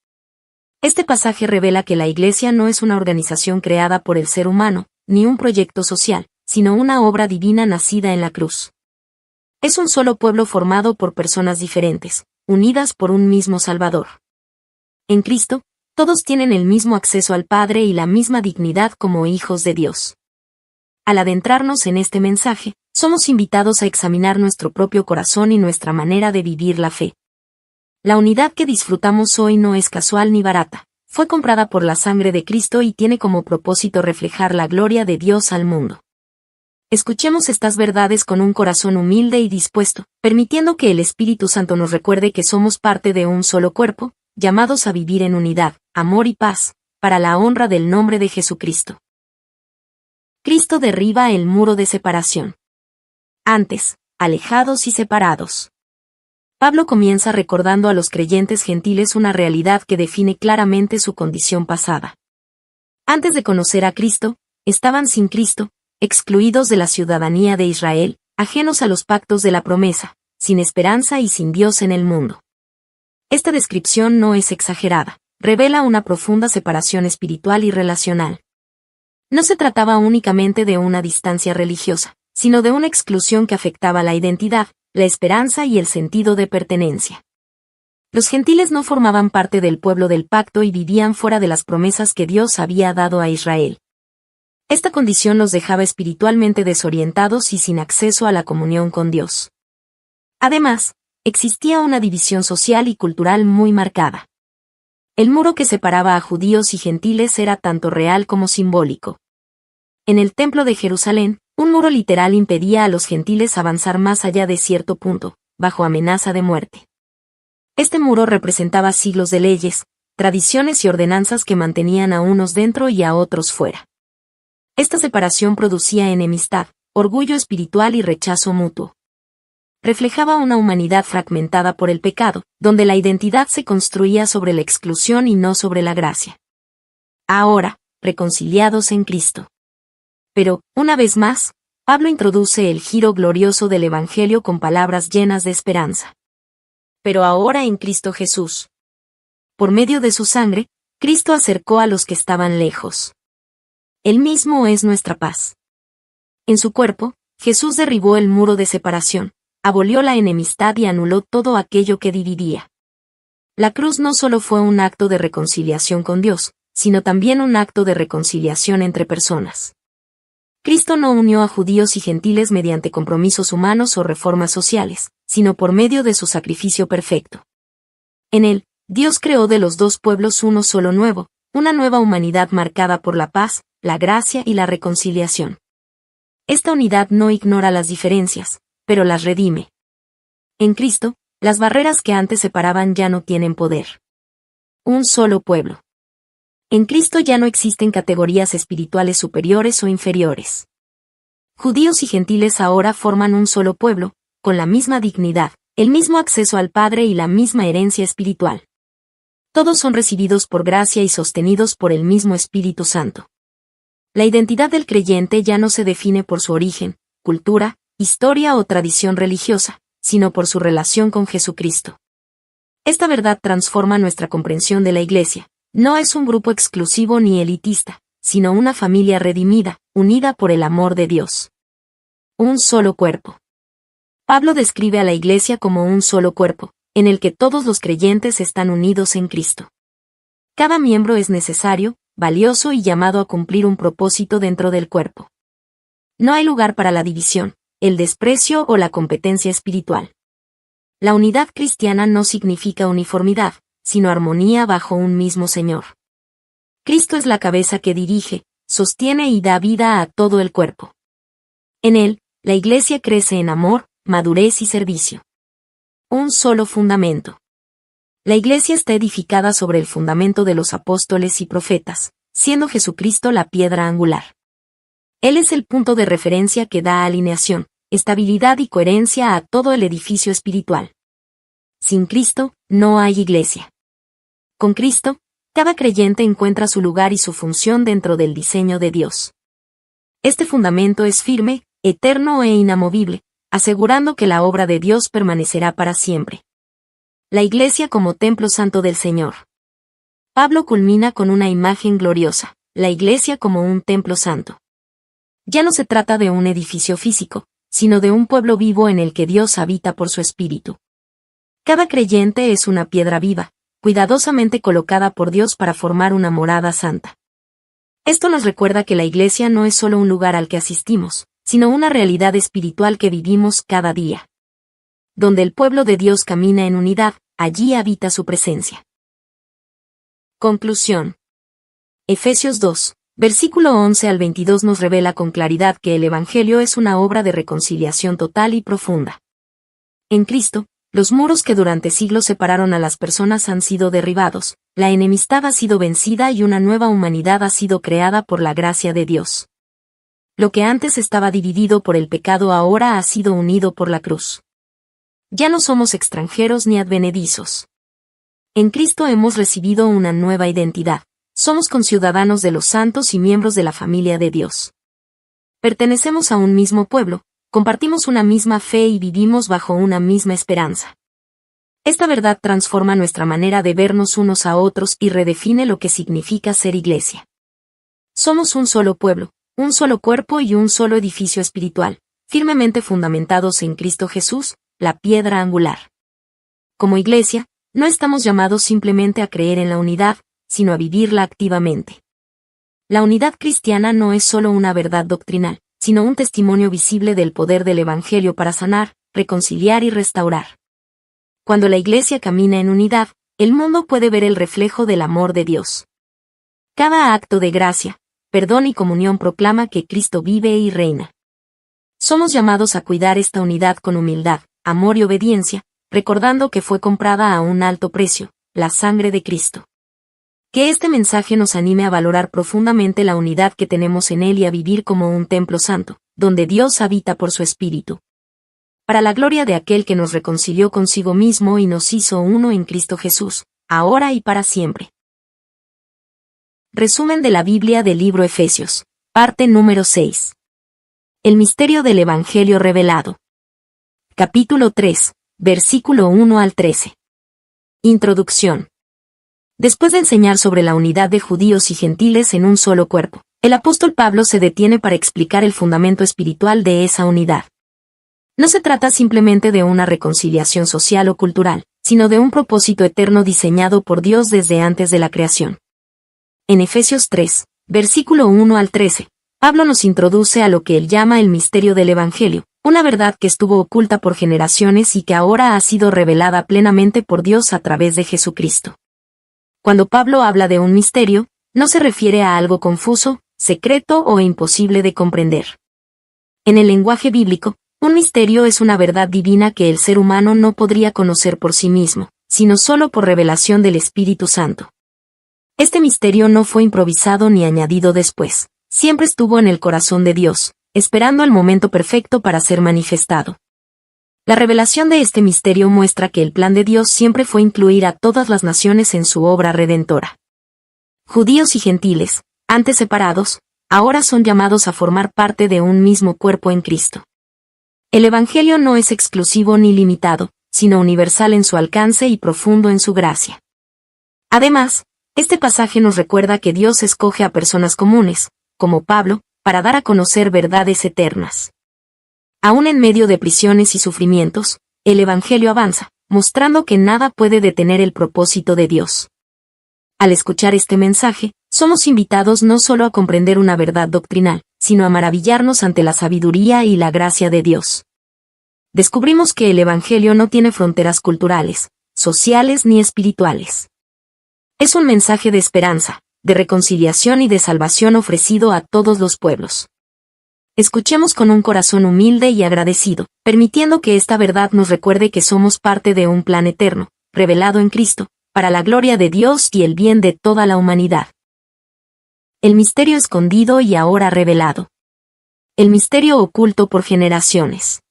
Este pasaje revela que la Iglesia no es una organización creada por el ser humano, ni un proyecto social, sino una obra divina nacida en la cruz. Es un solo pueblo formado por personas diferentes, unidas por un mismo Salvador. En Cristo, todos tienen el mismo acceso al Padre y la misma dignidad como hijos de Dios. Al adentrarnos en este mensaje, somos invitados a examinar nuestro propio corazón y nuestra manera de vivir la fe. La unidad que disfrutamos hoy no es casual ni barata, fue comprada por la sangre de Cristo y tiene como propósito reflejar la gloria de Dios al mundo. Escuchemos estas verdades con un corazón humilde y dispuesto, permitiendo que el Espíritu Santo nos recuerde que somos parte de un solo cuerpo, llamados a vivir en unidad, amor y paz, para la honra del nombre de Jesucristo. Cristo derriba el muro de separación. Antes, alejados y separados. Pablo comienza recordando a los creyentes gentiles una realidad que define claramente su condición pasada. Antes de conocer a Cristo, estaban sin Cristo, excluidos de la ciudadanía de Israel, ajenos a los pactos de la promesa, sin esperanza y sin Dios en el mundo. Esta descripción no es exagerada, revela una profunda separación espiritual y relacional. No se trataba únicamente de una distancia religiosa, sino de una exclusión que afectaba la identidad, la esperanza y el sentido de pertenencia. Los gentiles no formaban parte del pueblo del pacto y vivían fuera de las promesas que Dios había dado a Israel. Esta condición los dejaba espiritualmente desorientados y sin acceso a la comunión con Dios. Además, existía una división social y cultural muy marcada. El muro que separaba a judíos y gentiles era tanto real como simbólico. En el templo de Jerusalén, un muro literal impedía a los gentiles avanzar más allá de cierto punto, bajo amenaza de muerte. Este muro representaba siglos de leyes, tradiciones y ordenanzas que mantenían a unos dentro y a otros fuera. Esta separación producía enemistad, orgullo espiritual y rechazo mutuo. Reflejaba una humanidad fragmentada por el pecado, donde la identidad se construía sobre la exclusión y no sobre la gracia. Ahora, reconciliados en Cristo. Pero, una vez más, Pablo introduce el giro glorioso del Evangelio con palabras llenas de esperanza. Pero ahora en Cristo Jesús. Por medio de su sangre, Cristo acercó a los que estaban lejos. Él mismo es nuestra paz. En su cuerpo, Jesús derribó el muro de separación, abolió la enemistad y anuló todo aquello que dividía. La cruz no solo fue un acto de reconciliación con Dios, sino también un acto de reconciliación entre personas. Cristo no unió a judíos y gentiles mediante compromisos humanos o reformas sociales, sino por medio de su sacrificio perfecto. En él, Dios creó de los dos pueblos uno solo nuevo, una nueva humanidad marcada por la paz, la gracia y la reconciliación. Esta unidad no ignora las diferencias, pero las redime. En Cristo, las barreras que antes separaban ya no tienen poder. Un solo pueblo. En Cristo ya no existen categorías espirituales superiores o inferiores. Judíos y gentiles ahora forman un solo pueblo, con la misma dignidad, el mismo acceso al Padre y la misma herencia espiritual. Todos son recibidos por gracia y sostenidos por el mismo Espíritu Santo. La identidad del creyente ya no se define por su origen, cultura, historia o tradición religiosa, sino por su relación con Jesucristo. Esta verdad transforma nuestra comprensión de la Iglesia. No es un grupo exclusivo ni elitista, sino una familia redimida, unida por el amor de Dios. Un solo cuerpo. Pablo describe a la Iglesia como un solo cuerpo, en el que todos los creyentes están unidos en Cristo. Cada miembro es necesario, valioso y llamado a cumplir un propósito dentro del cuerpo. No hay lugar para la división, el desprecio o la competencia espiritual. La unidad cristiana no significa uniformidad, sino armonía bajo un mismo Señor. Cristo es la cabeza que dirige, sostiene y da vida a todo el cuerpo. En él, la Iglesia crece en amor, madurez y servicio. Un solo fundamento. La Iglesia está edificada sobre el fundamento de los apóstoles y profetas, siendo Jesucristo la piedra angular. Él es el punto de referencia que da alineación, estabilidad y coherencia a todo el edificio espiritual. Sin Cristo, no hay Iglesia. Con Cristo, cada creyente encuentra su lugar y su función dentro del diseño de Dios. Este fundamento es firme, eterno e inamovible, asegurando que la obra de Dios permanecerá para siempre. La Iglesia como templo santo del Señor. Pablo culmina con una imagen gloriosa, la Iglesia como un templo santo. Ya no se trata de un edificio físico, sino de un pueblo vivo en el que Dios habita por su Espíritu. Cada creyente es una piedra viva, cuidadosamente colocada por Dios para formar una morada santa. Esto nos recuerda que la Iglesia no es solo un lugar al que asistimos, sino una realidad espiritual que vivimos cada día. Donde el pueblo de Dios camina en unidad, allí habita su presencia. Conclusión. Efesios 2, versículo 11 al 22 nos revela con claridad que el Evangelio es una obra de reconciliación total y profunda. En Cristo, los muros que durante siglos separaron a las personas han sido derribados, la enemistad ha sido vencida y una nueva humanidad ha sido creada por la gracia de Dios. Lo que antes estaba dividido por el pecado ahora ha sido unido por la cruz. Ya no somos extranjeros ni advenedizos. En Cristo hemos recibido una nueva identidad. Somos conciudadanos de los santos y miembros de la familia de Dios. Pertenecemos a un mismo pueblo, compartimos una misma fe y vivimos bajo una misma esperanza. Esta verdad transforma nuestra manera de vernos unos a otros y redefine lo que significa ser Iglesia. Somos un solo pueblo, un solo cuerpo y un solo edificio espiritual, firmemente fundamentados en Cristo Jesús, la piedra angular. Como iglesia, no estamos llamados simplemente a creer en la unidad, sino a vivirla activamente. La unidad cristiana no es solo una verdad doctrinal, sino un testimonio visible del poder del Evangelio para sanar, reconciliar y restaurar. Cuando la iglesia camina en unidad, el mundo puede ver el reflejo del amor de Dios. Cada acto de gracia, perdón y comunión proclama que Cristo vive y reina. Somos llamados a cuidar esta unidad con humildad, amor y obediencia, recordando que fue comprada a un alto precio, la sangre de Cristo. Que este mensaje nos anime a valorar profundamente la unidad que tenemos en Él y a vivir como un templo santo, donde Dios habita por su Espíritu. Para la gloria de aquel que nos reconcilió consigo mismo y nos hizo uno en Cristo Jesús, ahora y para siempre. Resumen de la Biblia del libro Efesios, parte número 6. El misterio del Evangelio revelado. Capítulo 3, versículo 1 al 13. Introducción. Después de enseñar sobre la unidad de judíos y gentiles en un solo cuerpo, el apóstol Pablo se detiene para explicar el fundamento espiritual de esa unidad. No se trata simplemente de una reconciliación social o cultural, sino de un propósito eterno diseñado por Dios desde antes de la creación. En Efesios 3, versículo 1 al 13, Pablo nos introduce a lo que él llama el misterio del Evangelio, una verdad que estuvo oculta por generaciones y que ahora ha sido revelada plenamente por Dios a través de Jesucristo. Cuando Pablo habla de un misterio, no se refiere a algo confuso, secreto o imposible de comprender. En el lenguaje bíblico, un misterio es una verdad divina que el ser humano no podría conocer por sí mismo, sino solo por revelación del Espíritu Santo. Este misterio no fue improvisado ni añadido después, siempre estuvo en el corazón de Dios, esperando el momento perfecto para ser manifestado. La revelación de este misterio muestra que el plan de Dios siempre fue incluir a todas las naciones en su obra redentora. Judíos y gentiles, antes separados, ahora son llamados a formar parte de un mismo cuerpo en Cristo. El Evangelio no es exclusivo ni limitado, sino universal en su alcance y profundo en su gracia. Además, este pasaje nos recuerda que Dios escoge a personas comunes, como Pablo, para dar a conocer verdades eternas. Aún en medio de prisiones y sufrimientos, el Evangelio avanza, mostrando que nada puede detener el propósito de Dios. Al escuchar este mensaje, somos invitados no solo a comprender una verdad doctrinal, sino a maravillarnos ante la sabiduría y la gracia de Dios. Descubrimos que el Evangelio no tiene fronteras culturales, sociales ni espirituales. Es un mensaje de esperanza, de reconciliación y de salvación ofrecido a todos los pueblos. Escuchemos con un corazón humilde y agradecido, permitiendo que esta verdad nos recuerde que somos parte de un plan eterno, revelado en Cristo, para la gloria de Dios y el bien de toda la humanidad. El misterio escondido y ahora revelado. El misterio oculto por generaciones.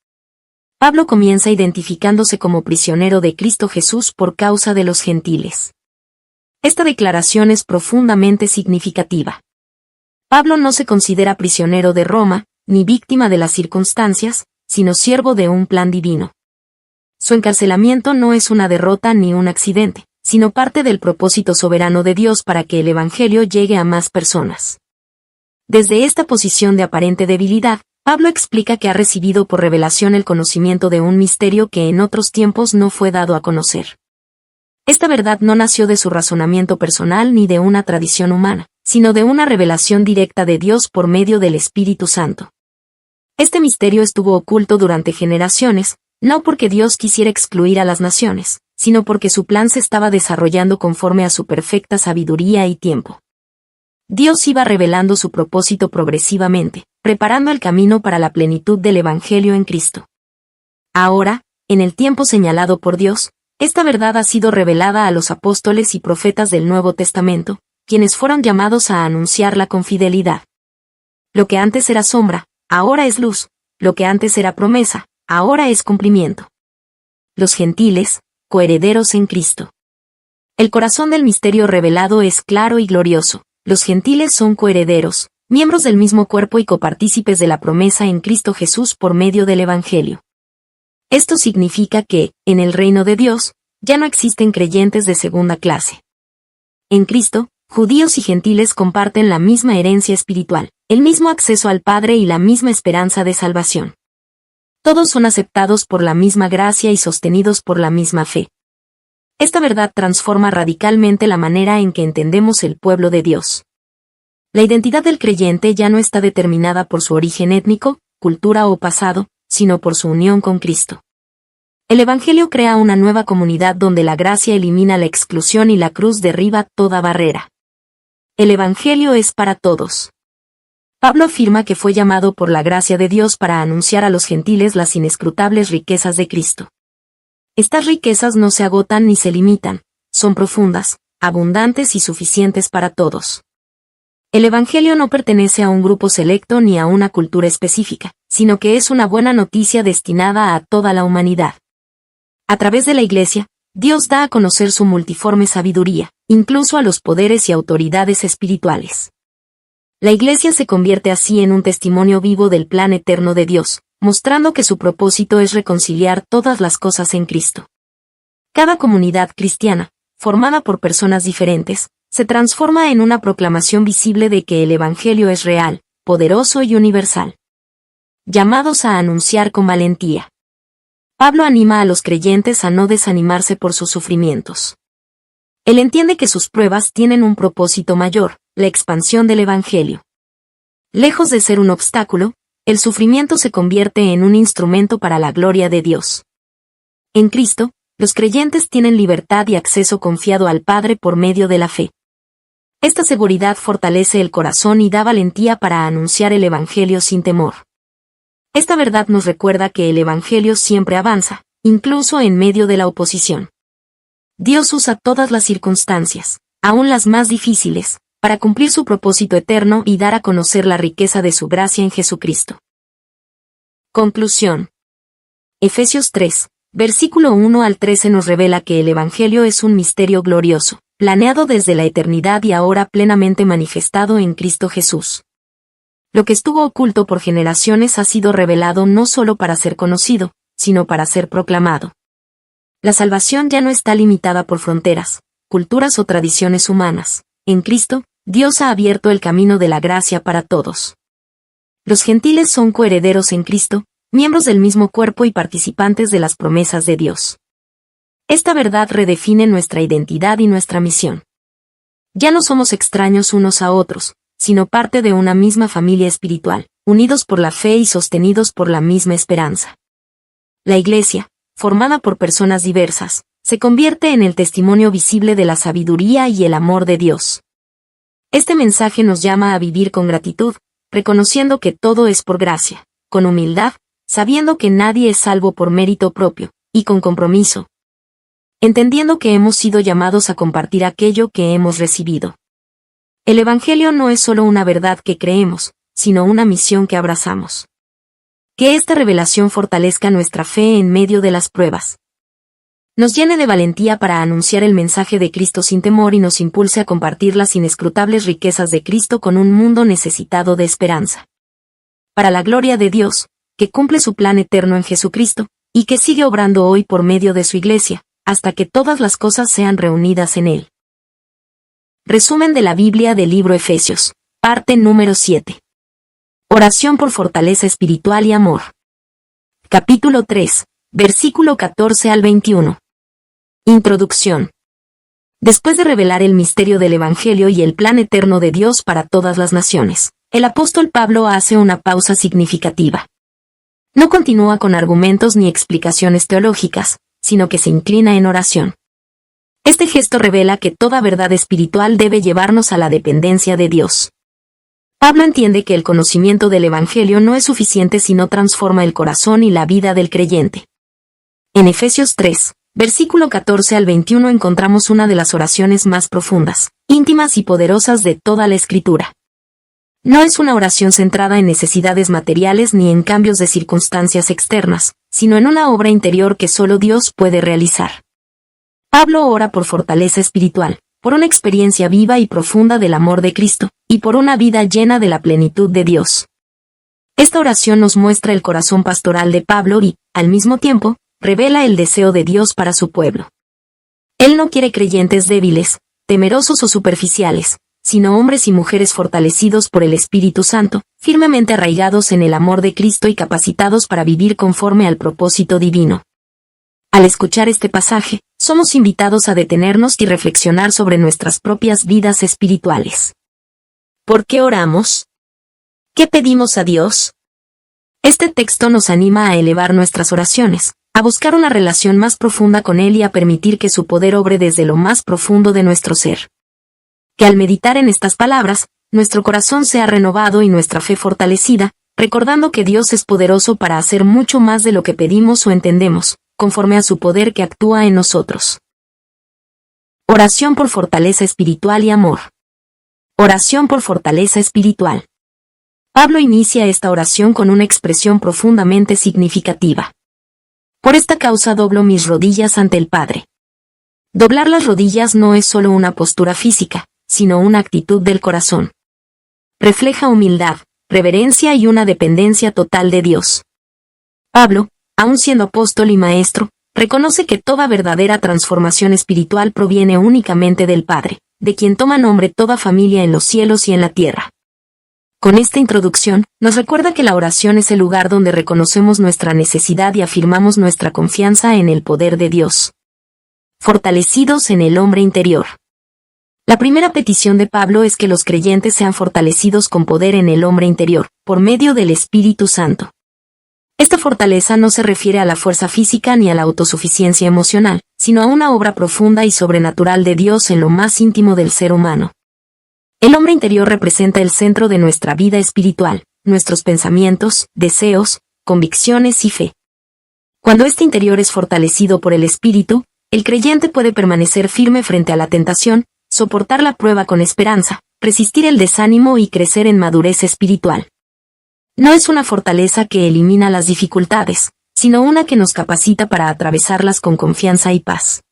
Pablo comienza identificándose como prisionero de Cristo Jesús por causa de los gentiles. Esta declaración es profundamente significativa. Pablo no se considera prisionero de Roma, ni víctima de las circunstancias, sino siervo de un plan divino. Su encarcelamiento no es una derrota ni un accidente, sino parte del propósito soberano de Dios para que el Evangelio llegue a más personas. Desde esta posición de aparente debilidad, Pablo explica que ha recibido por revelación el conocimiento de un misterio que en otros tiempos no fue dado a conocer. Esta verdad no nació de su razonamiento personal ni de una tradición humana, sino de una revelación directa de Dios por medio del Espíritu Santo. Este misterio estuvo oculto durante generaciones, no porque Dios quisiera excluir a las naciones, sino porque su plan se estaba desarrollando conforme a su perfecta sabiduría y tiempo. Dios iba revelando su propósito progresivamente, preparando el camino para la plenitud del Evangelio en Cristo. Ahora, en el tiempo señalado por Dios, esta verdad ha sido revelada a los apóstoles y profetas del Nuevo Testamento, quienes fueron llamados a anunciarla con fidelidad. Lo que antes era sombra, ahora es luz, lo que antes era promesa, ahora es cumplimiento. Los gentiles, coherederos en Cristo. El corazón del misterio revelado es claro y glorioso. Los gentiles son coherederos, miembros del mismo cuerpo y copartícipes de la promesa en Cristo Jesús por medio del Evangelio. Esto significa que, en el reino de Dios, ya no existen creyentes de segunda clase. En Cristo, judíos y gentiles comparten la misma herencia espiritual, el mismo acceso al Padre y la misma esperanza de salvación. Todos son aceptados por la misma gracia y sostenidos por la misma fe. Esta verdad transforma radicalmente la manera en que entendemos el pueblo de Dios. La identidad del creyente ya no está determinada por su origen étnico, cultura o pasado, sino por su unión con Cristo. El Evangelio crea una nueva comunidad donde la gracia elimina la exclusión y la cruz derriba toda barrera. El Evangelio es para todos. Pablo afirma que fue llamado por la gracia de Dios para anunciar a los gentiles las inescrutables riquezas de Cristo. Estas riquezas no se agotan ni se limitan, son profundas, abundantes y suficientes para todos. El Evangelio no pertenece a un grupo selecto ni a una cultura específica, sino que es una buena noticia destinada a toda la humanidad. A través de la Iglesia, Dios da a conocer su multiforme sabiduría, incluso a los poderes y autoridades espirituales. La Iglesia se convierte así en un testimonio vivo del plan eterno de Dios, mostrando que su propósito es reconciliar todas las cosas en Cristo. Cada comunidad cristiana, formada por personas diferentes, se transforma en una proclamación visible de que el Evangelio es real, poderoso y universal. Llamados a anunciar con valentía. Pablo anima a los creyentes a no desanimarse por sus sufrimientos. Él entiende que sus pruebas tienen un propósito mayor, la expansión del Evangelio. Lejos de ser un obstáculo, el sufrimiento se convierte en un instrumento para la gloria de Dios. En Cristo, los creyentes tienen libertad y acceso confiado al Padre por medio de la fe. Esta seguridad fortalece el corazón y da valentía para anunciar el Evangelio sin temor. Esta verdad nos recuerda que el Evangelio siempre avanza, incluso en medio de la oposición. Dios usa todas las circunstancias, aun las más difíciles, para cumplir su propósito eterno y dar a conocer la riqueza de su gracia en Jesucristo. Conclusión. Efesios 3, versículo 1 al 13 nos revela que el Evangelio es un misterio glorioso, planeado desde la eternidad y ahora plenamente manifestado en Cristo Jesús. Lo que estuvo oculto por generaciones ha sido revelado no solo para ser conocido, sino para ser proclamado. La salvación ya no está limitada por fronteras, culturas o tradiciones humanas. En Cristo, Dios ha abierto el camino de la gracia para todos. Los gentiles son coherederos en Cristo, miembros del mismo cuerpo y participantes de las promesas de Dios. Esta verdad redefine nuestra identidad y nuestra misión. Ya no somos extraños unos a otros, sino parte de una misma familia espiritual, unidos por la fe y sostenidos por la misma esperanza. La Iglesia, formada por personas diversas, se convierte en el testimonio visible de la sabiduría y el amor de Dios. Este mensaje nos llama a vivir con gratitud, reconociendo que todo es por gracia, con humildad, sabiendo que nadie es salvo por mérito propio, y con compromiso, entendiendo que hemos sido llamados a compartir aquello que hemos recibido. El Evangelio no es solo una verdad que creemos, sino una misión que abrazamos. Que esta revelación fortalezca nuestra fe en medio de las pruebas. Nos llene de valentía para anunciar el mensaje de Cristo sin temor y nos impulse a compartir las inescrutables riquezas de Cristo con un mundo necesitado de esperanza. Para la gloria de Dios, que cumple su plan eterno en Jesucristo, y que sigue obrando hoy por medio de su Iglesia, hasta que todas las cosas sean reunidas en Él. Resumen de la Biblia del libro Efesios, parte número 7. Oración por fortaleza espiritual y amor. Capítulo 3, versículo 14 al 21. Introducción. Después de revelar el misterio del Evangelio y el plan eterno de Dios para todas las naciones, el apóstol Pablo hace una pausa significativa. No continúa con argumentos ni explicaciones teológicas, sino que se inclina en oración. Este gesto revela que toda verdad espiritual debe llevarnos a la dependencia de Dios. Pablo entiende que el conocimiento del Evangelio no es suficiente si no transforma el corazón y la vida del creyente. En Efesios 3, versículo 14 al 21 encontramos una de las oraciones más profundas, íntimas y poderosas de toda la Escritura. No es una oración centrada en necesidades materiales ni en cambios de circunstancias externas, sino en una obra interior que solo Dios puede realizar. Pablo ora por fortaleza espiritual, por una experiencia viva y profunda del amor de Cristo, y por una vida llena de la plenitud de Dios. Esta oración nos muestra el corazón pastoral de Pablo y, al mismo tiempo, revela el deseo de Dios para su pueblo. Él no quiere creyentes débiles, temerosos o superficiales, sino hombres y mujeres fortalecidos por el Espíritu Santo, firmemente arraigados en el amor de Cristo y capacitados para vivir conforme al propósito divino. Al escuchar este pasaje, somos invitados a detenernos y reflexionar sobre nuestras propias vidas espirituales. ¿Por qué oramos? ¿Qué pedimos a Dios? Este texto nos anima a elevar nuestras oraciones, a buscar una relación más profunda con Él y a permitir que su poder obre desde lo más profundo de nuestro ser. Que al meditar en estas palabras, nuestro corazón sea renovado y nuestra fe fortalecida, recordando que Dios es poderoso para hacer mucho más de lo que pedimos o entendemos, conforme a su poder que actúa en nosotros. Oración por fortaleza espiritual y amor. Oración por fortaleza espiritual. Pablo inicia esta oración con una expresión profundamente significativa. Por esta causa doblo mis rodillas ante el Padre. Doblar las rodillas no es solo una postura física, sino una actitud del corazón. Refleja humildad, reverencia y una dependencia total de Dios. Pablo, aun siendo apóstol y maestro, reconoce que toda verdadera transformación espiritual proviene únicamente del Padre, de quien toma nombre toda familia en los cielos y en la tierra. Con esta introducción, nos recuerda que la oración es el lugar donde reconocemos nuestra necesidad y afirmamos nuestra confianza en el poder de Dios. Fortalecidos en el hombre interior. La primera petición de Pablo es que los creyentes sean fortalecidos con poder en el hombre interior, por medio del Espíritu Santo. Esta fortaleza no se refiere a la fuerza física ni a la autosuficiencia emocional, sino a una obra profunda y sobrenatural de Dios en lo más íntimo del ser humano. El hombre interior representa el centro de nuestra vida espiritual, nuestros pensamientos, deseos, convicciones y fe. Cuando este interior es fortalecido por el Espíritu, el creyente puede permanecer firme frente a la tentación, soportar la prueba con esperanza, resistir el desánimo y crecer en madurez espiritual. No es una fortaleza que elimina las dificultades, sino una que nos capacita para atravesarlas con confianza y paz.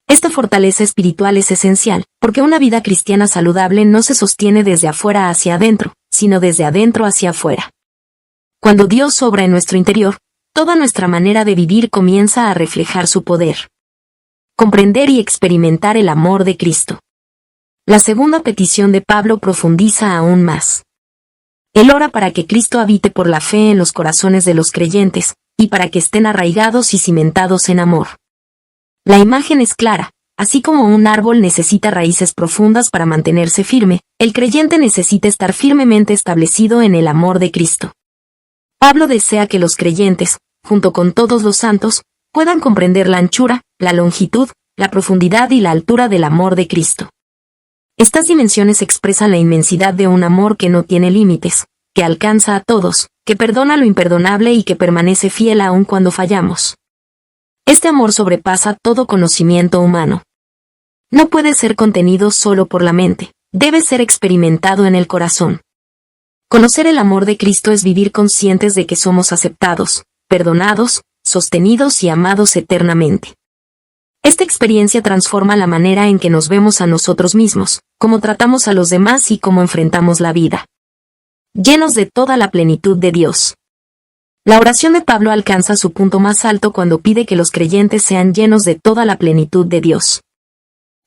Esta fortaleza espiritual es esencial, porque una vida cristiana saludable no se sostiene desde afuera hacia adentro, sino desde adentro hacia afuera. Cuando Dios obra en nuestro interior, toda nuestra manera de vivir comienza a reflejar su poder. Comprender y experimentar el amor de Cristo. La segunda petición de Pablo profundiza aún más. Él ora para que Cristo habite por la fe en los corazones de los creyentes, y para que estén arraigados y cimentados en amor. La imagen es clara, así como un árbol necesita raíces profundas para mantenerse firme, el creyente necesita estar firmemente establecido en el amor de Cristo. Pablo desea que los creyentes, junto con todos los santos, puedan comprender la anchura, la longitud, la profundidad y la altura del amor de Cristo. Estas dimensiones expresan la inmensidad de un amor que no tiene límites, que alcanza a todos, que perdona lo imperdonable y que permanece fiel aun cuando fallamos. Este amor sobrepasa todo conocimiento humano. No puede ser contenido solo por la mente, debe ser experimentado en el corazón. Conocer el amor de Cristo es vivir conscientes de que somos aceptados, perdonados, sostenidos y amados eternamente. Esta experiencia transforma la manera en que nos vemos a nosotros mismos, cómo tratamos a los demás y cómo enfrentamos la vida. Llenos de toda la plenitud de Dios. La oración de Pablo alcanza su punto más alto cuando pide que los creyentes sean llenos de toda la plenitud de Dios.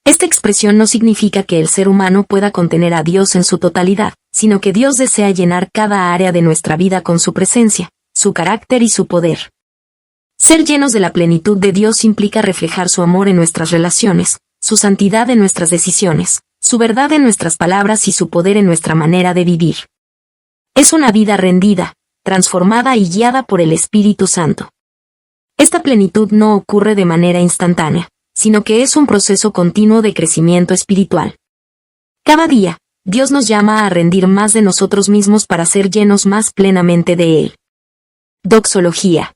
Esta expresión no significa que el ser humano pueda contener a Dios en su totalidad, sino que Dios desea llenar cada área de nuestra vida con su presencia, su carácter y su poder. Ser llenos de la plenitud de Dios implica reflejar su amor en nuestras relaciones, su santidad en nuestras decisiones, su verdad en nuestras palabras y su poder en nuestra manera de vivir. Es una vida rendida, transformada y guiada por el Espíritu Santo. Esta plenitud no ocurre de manera instantánea, sino que es un proceso continuo de crecimiento espiritual. Cada día, Dios nos llama a rendir más de nosotros mismos para ser llenos más plenamente de Él. Doxología.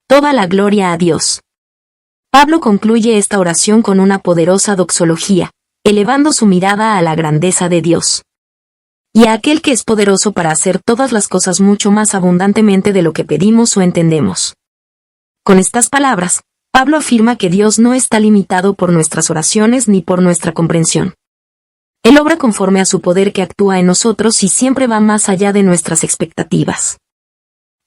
Toda la gloria a Dios. Pablo concluye esta oración con una poderosa doxología, elevando su mirada a la grandeza de Dios. Y a aquel que es poderoso para hacer todas las cosas mucho más abundantemente de lo que pedimos o entendemos. Con estas palabras, Pablo afirma que Dios no está limitado por nuestras oraciones ni por nuestra comprensión. Él obra conforme a su poder que actúa en nosotros y siempre va más allá de nuestras expectativas.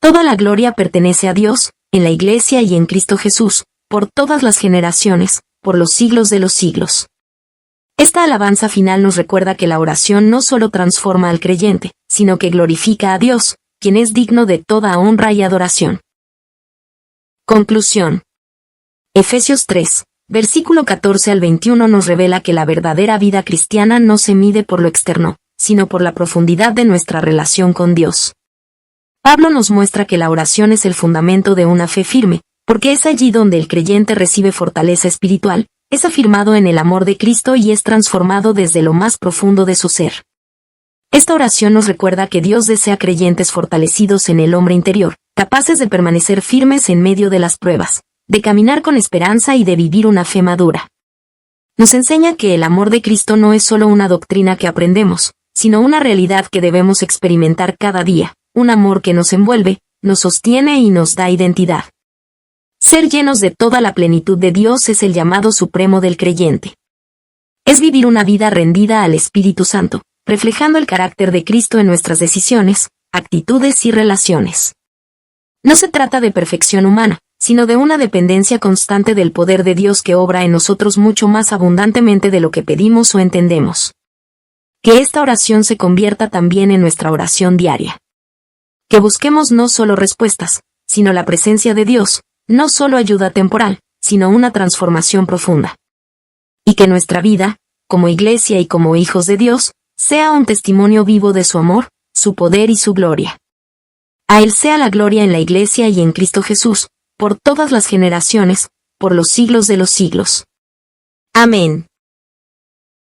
Toda la gloria pertenece a Dios, en la Iglesia y en Cristo Jesús, por todas las generaciones, por los siglos de los siglos. Esta alabanza final nos recuerda que la oración no solo transforma al creyente, sino que glorifica a Dios, quien es digno de toda honra y adoración. Conclusión. Efesios 3, versículo 14 al 21 nos revela que la verdadera vida cristiana no se mide por lo externo, sino por la profundidad de nuestra relación con Dios. Pablo nos muestra que la oración es el fundamento de una fe firme, porque es allí donde el creyente recibe fortaleza espiritual, es afirmado en el amor de Cristo y es transformado desde lo más profundo de su ser. Esta oración nos recuerda que Dios desea creyentes fortalecidos en el hombre interior, capaces de permanecer firmes en medio de las pruebas, de caminar con esperanza y de vivir una fe madura. Nos enseña que el amor de Cristo no es solo una doctrina que aprendemos, sino una realidad que debemos experimentar cada día, un amor que nos envuelve, nos sostiene y nos da identidad. Ser llenos de toda la plenitud de Dios es el llamado supremo del creyente. Es vivir una vida rendida al Espíritu Santo, reflejando el carácter de Cristo en nuestras decisiones, actitudes y relaciones. No se trata de perfección humana, sino de una dependencia constante del poder de Dios que obra en nosotros mucho más abundantemente de lo que pedimos o entendemos. Que esta oración se convierta también en nuestra oración diaria. Que busquemos no solo respuestas, sino la presencia de Dios, no solo ayuda temporal, sino una transformación profunda. Y que nuestra vida, como iglesia y como hijos de Dios, sea un testimonio vivo de su amor, su poder y su gloria. A Él sea la gloria en la iglesia y en Cristo Jesús, por todas las generaciones, por los siglos de los siglos. Amén.